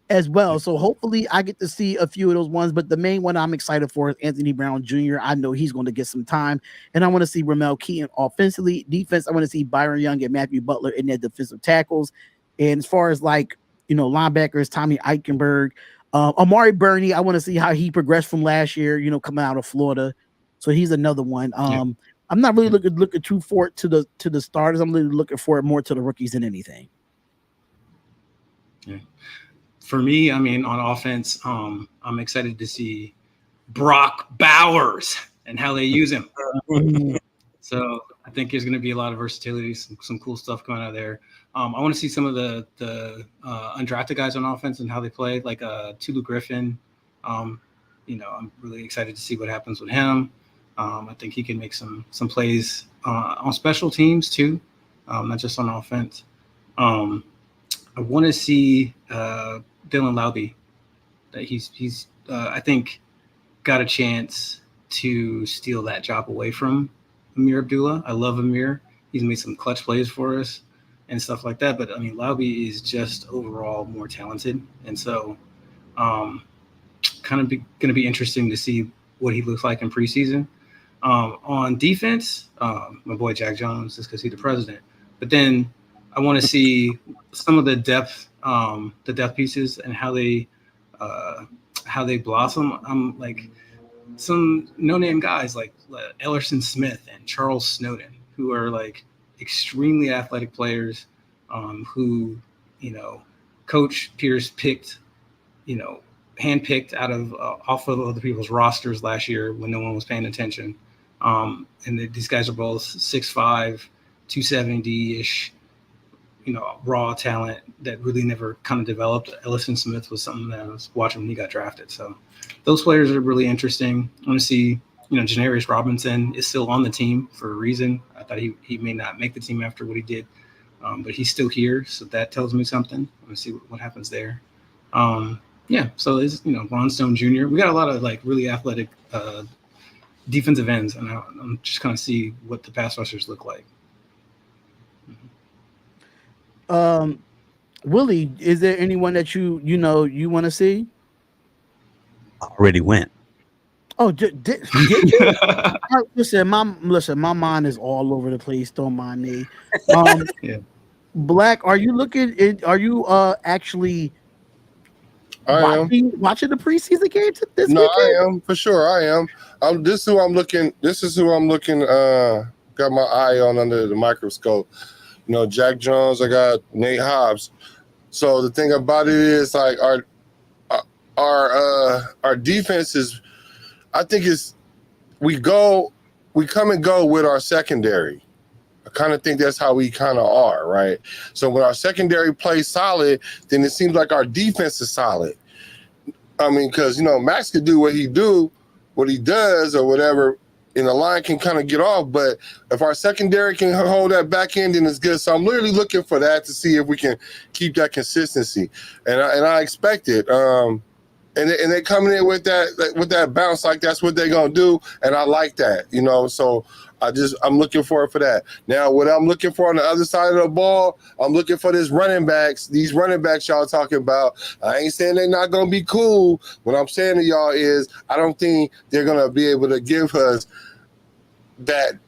as well. So hopefully I get to see a few of those ones, but the main one I'm excited for is Anthony Brown Jr. I know he's going to get some time, and I want to see Ramel Keaton offensively. Defense, I want to see Byron Young and Matthew Butler in their defensive tackles. And as far as linebackers, Tommy Eichenberg, Amari Burney, I want to see how he progressed from last year, coming out of Florida. So he's another one. I'm not really looking too forward to the starters. I'm really looking forward more to the rookies than anything. Yeah. For me, I mean, on offense, I'm excited to see Brock Bowers and how they use him. So I think there's going to be a lot of versatility, some cool stuff coming out of there. I want to see some of the undrafted guys on offense and how they play, like Tulu Griffin. I'm really excited to see what happens with him. I think he can make some plays on special teams too, not just on offense. I want to see Dylan Laube, that he's I think got a chance to steal that job away from Amir Abdullah. I love Amir. He's made some clutch plays for us and stuff like that. But I mean, Laube is just overall more talented, and so going to be interesting to see what he looks like in preseason. On defense, my boy Jack Jones, just because he's the president. But then I want to see some of the depth pieces and how they blossom. I'm like some no-name guys like Ellerson Smith and Charles Snowden, who are like extremely athletic players, who Coach Pierce picked, handpicked out of off of other people's rosters last year when no one was paying attention. And these guys are both 6'5", 270-ish. Raw talent that really never kind of developed. Ellison Smith was something that I was watching when he got drafted. So those players are really interesting. I want to see, Janarius Robinson is still on the team for a reason. I thought he may not make the team after what he did, but he's still here. So that tells me something. I want to see what happens there. So it's, Ron Stone Jr. We got a lot of like really athletic defensive ends, and I'm just kind of see what the pass rushers look like. Willie, is there anyone that you want to see? Already went. Oh, did listen, my mind is all over the place. Don't mind me. Black, are you looking? Are you actually watching the preseason game this weekend? I am for sure. I am. This is who I'm looking. Got my eye on under the microscope. Jack Jones. I got Nate Hobbs. So the thing about it is, like, our defense is, I think we come and go with our secondary. I kind of think that's how we kind of are, right? So when our secondary plays solid, then it seems like our defense is solid. I mean, because Max could do what he does or whatever, and the line can kind of get off. But if our secondary can hold that back end, then it's good. So I'm literally looking for that to see if we can keep that consistency, and I expect it. And and they're coming in with that bounce, like that's what they're gonna do, and I like that, you know. So I'm looking forward for that. Now, what I'm looking for on the other side of the ball, I'm looking for these running backs y'all talking about. I ain't saying they're not gonna be cool. What I'm saying to y'all is I don't think they're gonna be able to give us that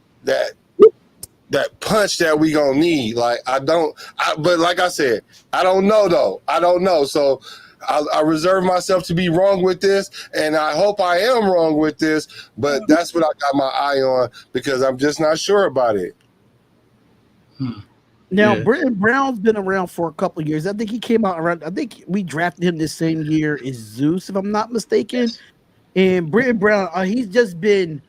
punch that we gonna need. Like but like I said, I don't know though. I don't know. So I reserve myself to be wrong with this, and I hope I am wrong with this, but that's what I got my eye on because I'm just not sure about it. Now, Britton Brown's been around for a couple of years. I think he came out around, I think we drafted him the same year as Zeus, if I'm not mistaken. Yes. And Britton Brown, he's been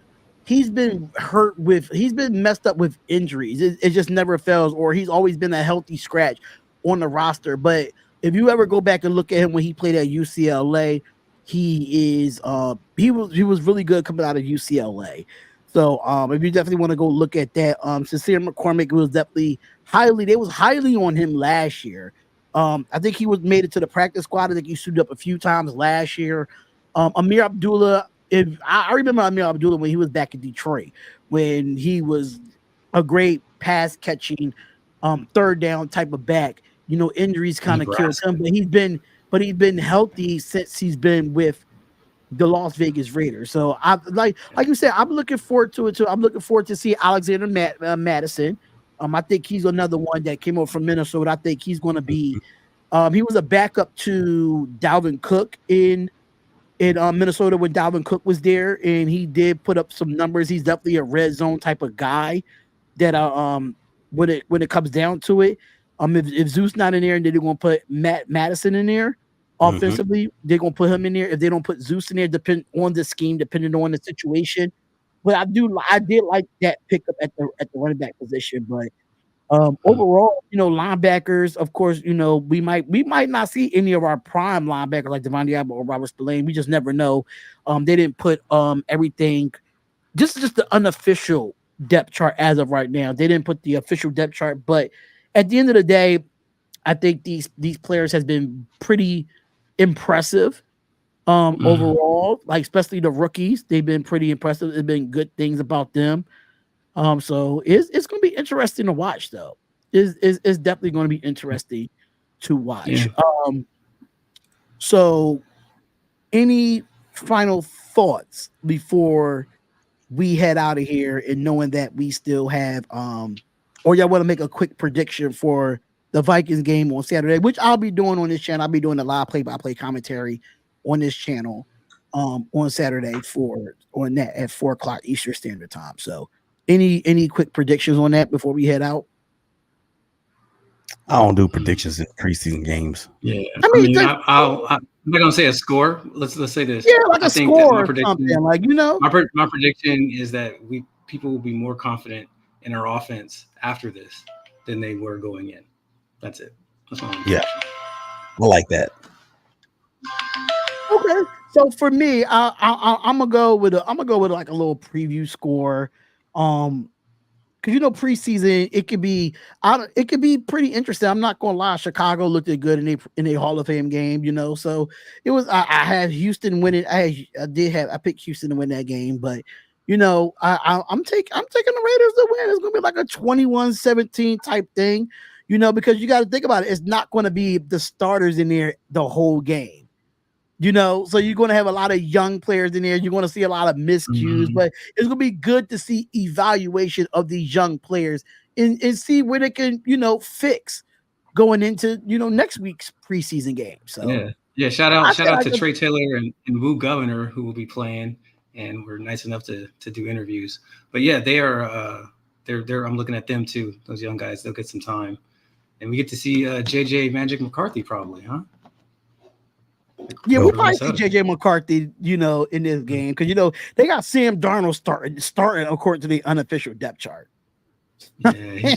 messed up with injuries. It just never fails, or he's always been a healthy scratch on the roster. But if you ever go back and look at him when he played at UCLA, he was really good coming out of UCLA. So if you definitely want to go look at that, Sincere McCormick was definitely highly on him last year. I think he made it to the practice squad. I think he suited up a few times last year. Amir Abdullah, I remember Amir Abdullah when he was back in Detroit, when he was a great pass catching, third down type of back. You know, injuries kind of killed him, but he's been healthy since he's been with the Las Vegas Raiders. So I like you said, I'm looking forward to it too. I'm looking forward to see Alexander Madison. I think he's another one that came over from Minnesota. I think he's going to be. He was a backup to Dalvin Cook in Minnesota when Dalvin Cook was there, and he did put up some numbers. He's definitely a red zone type of guy. That when it comes down to it, if Zeus not in there, and they're going to put Madison in there offensively, they're going to put him in there. If they don't put Zeus in there, depend on the scheme, depending on the situation. But I did like that pickup at the running back position. But overall, you know, linebackers, of course, you know, we might not see any of our prime linebackers like Devon Diablo or Robert Spillane. We just never know. They didn't put everything, just the unofficial depth chart as of right now. They didn't put the official depth chart, but at the end of the day, I think these players has been pretty impressive overall, like especially the rookies. They've been pretty impressive. There's been good things about them. So it's going to be interesting to watch, though. It's definitely going to be interesting to watch. Yeah. So any final thoughts before we head out of here, and knowing that we still have or y'all want to make a quick prediction for the Vikings game on Saturday, which I'll be doing on this channel. I'll be doing the live play-by-play commentary on this channel on Saturday at 4 o'clock Eastern Standard Time. So any quick predictions on that before we head out? I don't do predictions in preseason games. Yeah, I'm not gonna say a score. Let's say this. Yeah, like a score or something. Like, you know, my prediction is that people will be more confident in our offense after this than they were going in. That's it. That's I like that. Okay, so for me, I'm gonna go with like a little preview score, because you know preseason it could be pretty interesting. I'm not gonna lie, Chicago looked good in a Hall of Fame game, you know. So it was I had Houston winning. I picked Houston to win that game, but you know I'm taking the Raiders to win. It's gonna be like a 21-17 type thing, you know, because you got to think about it. It's not going to be the starters in there the whole game. You know, so you're going to have a lot of young players in there. You're going to see a lot of miscues, but it's going to be good to see evaluation of these young players and see where they can, you know, fix going into, you know, next week's preseason game. So yeah. Shout out to Trey Taylor and Wu Governor, who will be playing, and we're nice enough to do interviews. But yeah, they are they're I'm looking at them too. Those young guys, they'll get some time, and we get to see JJ Magic McCarthy probably, huh? Yeah, we'll probably see JJ McCarthy, you know, in this game, because you know they got Sam Darnold starting according to the unofficial depth chart. Yeah,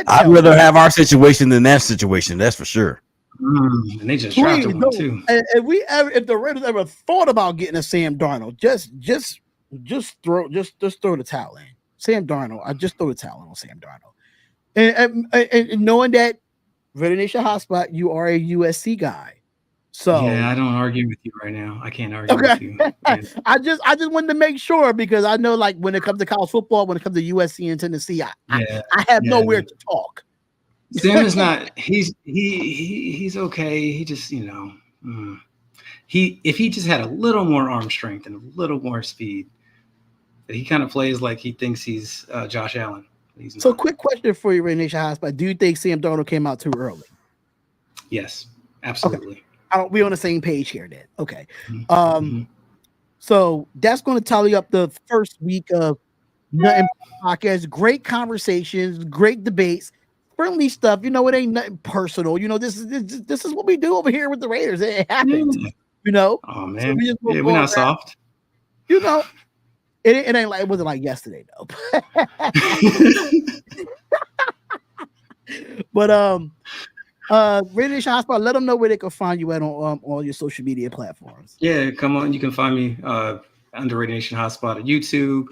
I'd rather have our situation than that situation. That's for sure. And they just drafted one too. If the Raiders ever thought about getting a Sam Darnold, just throw the towel in. Sam Darnold, I just throw the towel in on Sam Darnold, and knowing that Raider Nation Hotspot, you are a USC guy. So yeah, I don't argue with you right now. I can't argue okay. with you. Yeah. I just wanted to make sure because I know like when it comes to college football, when it comes to USC and Tennessee, I have nowhere to talk. Sam is not. He's okay. He just if he just had a little more arm strength and a little more speed, but he kind of plays like he thinks he's Josh Allen. So, quick question for you, Ray Nation Hospital. Do you think Sam Darnold came out too early? Yes, absolutely. Okay. We're on the same page here then. Okay. So that's going to tally up the first week of Nothing Podcast. Great conversations, great debates, friendly stuff. You know, it ain't nothing personal. You know, this is what we do over here with the Raiders. It happens. You know. Oh man, so we're not soft. You know, it ain't like it wasn't like yesterday though. But Radio Nation Hospital, let them know where they can find you at on all your social media platforms. Yeah, come on. You can find me under Radio Nation Hotspot at YouTube.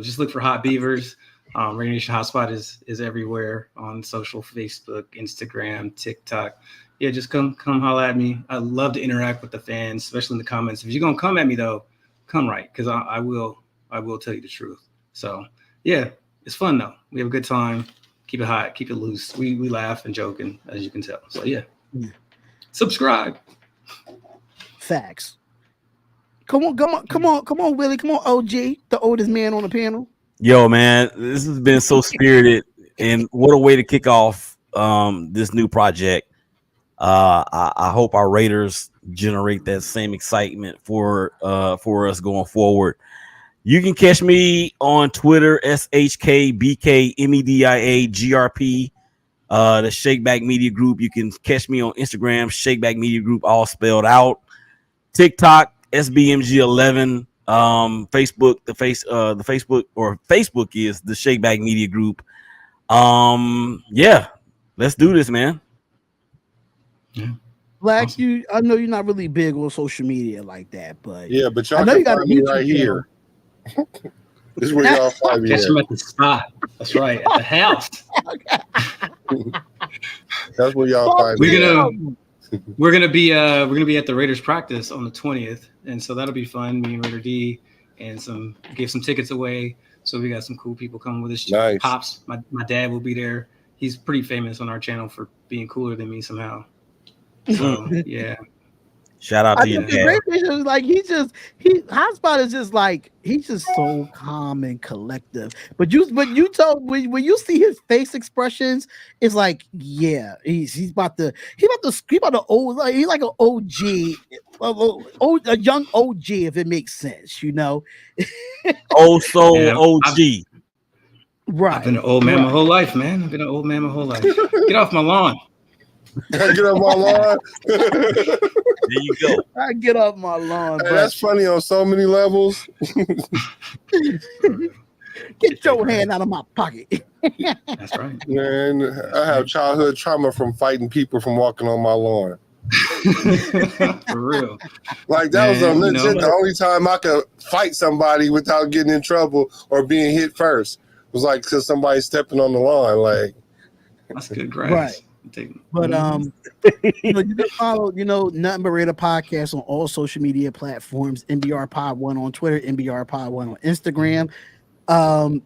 Just look for Hot Beavers. Radio Nation Hotspot is everywhere on social, Facebook, Instagram, TikTok. Yeah, just come holler at me. I love to interact with the fans, especially in the comments. If you're gonna come at me though, come right, because I will tell you the truth. So yeah, it's fun though. We have a good time. Keep it hot, keep it loose. We laugh and joke, and as you can tell. So yeah. Subscribe. Facts. Come on, Willie. Come on, OG, the oldest man on the panel. Yo, man, this has been so spirited, and what a way to kick off this new project. I hope our Raiders generate that same excitement for us going forward. You can catch me on Twitter, SHKBKMEDIAGRP, the Shakeback Media Group. You can catch me on Instagram, Shakeback Media Group, all spelled out. TikTok, SBMG11. Facebook, the Facebook is the Shakeback Media Group. Yeah, let's do this, man. Yeah. Black, awesome. I know you're not really big on social media like that, but yeah, but y'all can find me right here. This is where y'all find me. Catch him at the spot. That's right, at the house. That's where y'all find me. We're gonna be at the Raiders practice on the 20th, and so that'll be fun. Me and Raider D, and give some tickets away. So we got some cool people coming with us. Nice. Pops, my dad will be there. He's pretty famous on our channel for being cooler than me somehow. So yeah. Shout out to you. The great thing is like Hotspot is just like he's just so calm and collective. But when you see his face expressions, it's like he's about to old, like, he's like an OG, a young OG, if it makes sense, you know. Old soul OG. Right. I've been an old man my whole life, man. Get off my lawn. Get off my lawn. There you go. I get off my lawn. Hey, that's funny on so many levels. Get your hand out of my pocket. That's right. Man, I have childhood trauma from fighting people from walking on my lawn. For real. Like that was the only time I could fight somebody without getting in trouble or being hit first. It was like because somebody's stepping on the lawn. Like that's good grass. Right. But you can follow, Nothing But Raider Podcast on all social media platforms. NBR Pod 1 on Twitter, NBR Pod 1 on Instagram. I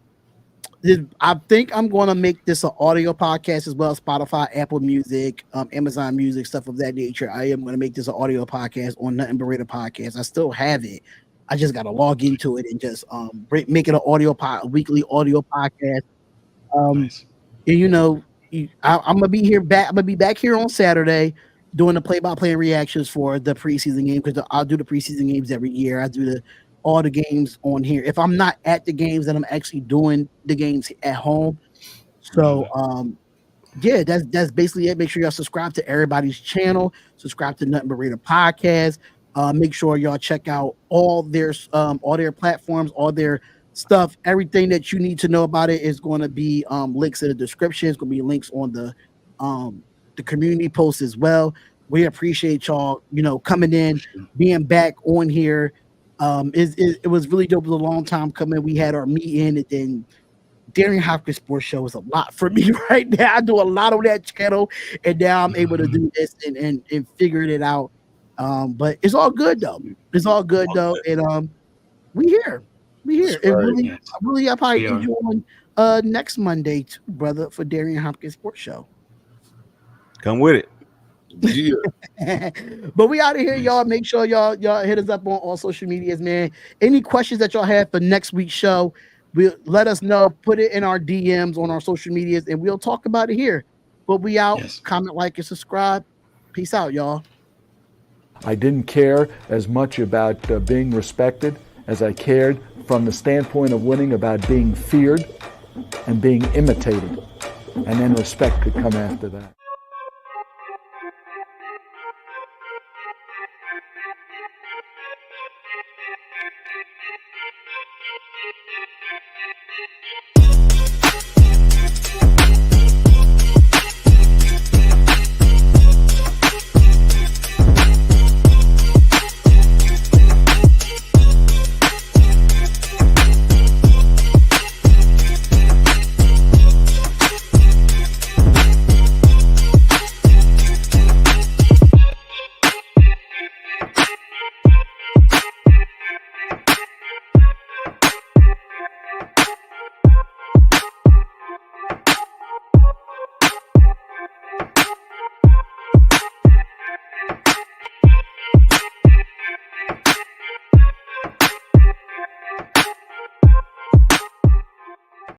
think I'm going to make this an audio podcast as well. Spotify, Apple Music, Amazon Music, stuff of that nature. I am going to make this an audio podcast on Nothing But Raider Podcast. I still have it. I just got to log into it and just make it a weekly audio podcast. Nice. And, I'm gonna be here back. I'm gonna be back here on Saturday doing the play-by-play reactions for the preseason game because I'll do the preseason games every year. I do all the games on here. If I'm not at the games, then I'm actually doing the games at home. So that's basically it. Make sure y'all subscribe to everybody's channel. Subscribe to Nothing But Raider Podcast. Make sure y'all check out all their platforms, all their stuff. Everything that you need to know about it is going to be links in the description. It's going to be links on the community post as well. We appreciate y'all, coming in, being back on here. It was really dope. It was a long time coming. We had our meeting, and then Darian Hopkins Sports Show is a lot for me right now. I do a lot on that channel, and now I'm able to do this and figuring it out. But it's all good though. It's all good though, and we here. We here. That's And right. really, Yes. really, I probably We are. enjoying next Monday too, brother, for Darian Hopkins Sports Show. Come with it. Yeah. But we out of here, Nice. y'all. Make sure y'all hit us up on all social medias, man. Any questions that y'all have for next week's show, let us know. Put it in our DMs on our social medias, and we'll talk about it here. But we out. Yes. Comment, like, and subscribe. Peace out, y'all. I didn't care as much about being respected as I cared from the standpoint of winning about being feared and being imitated. And then respect could come after that.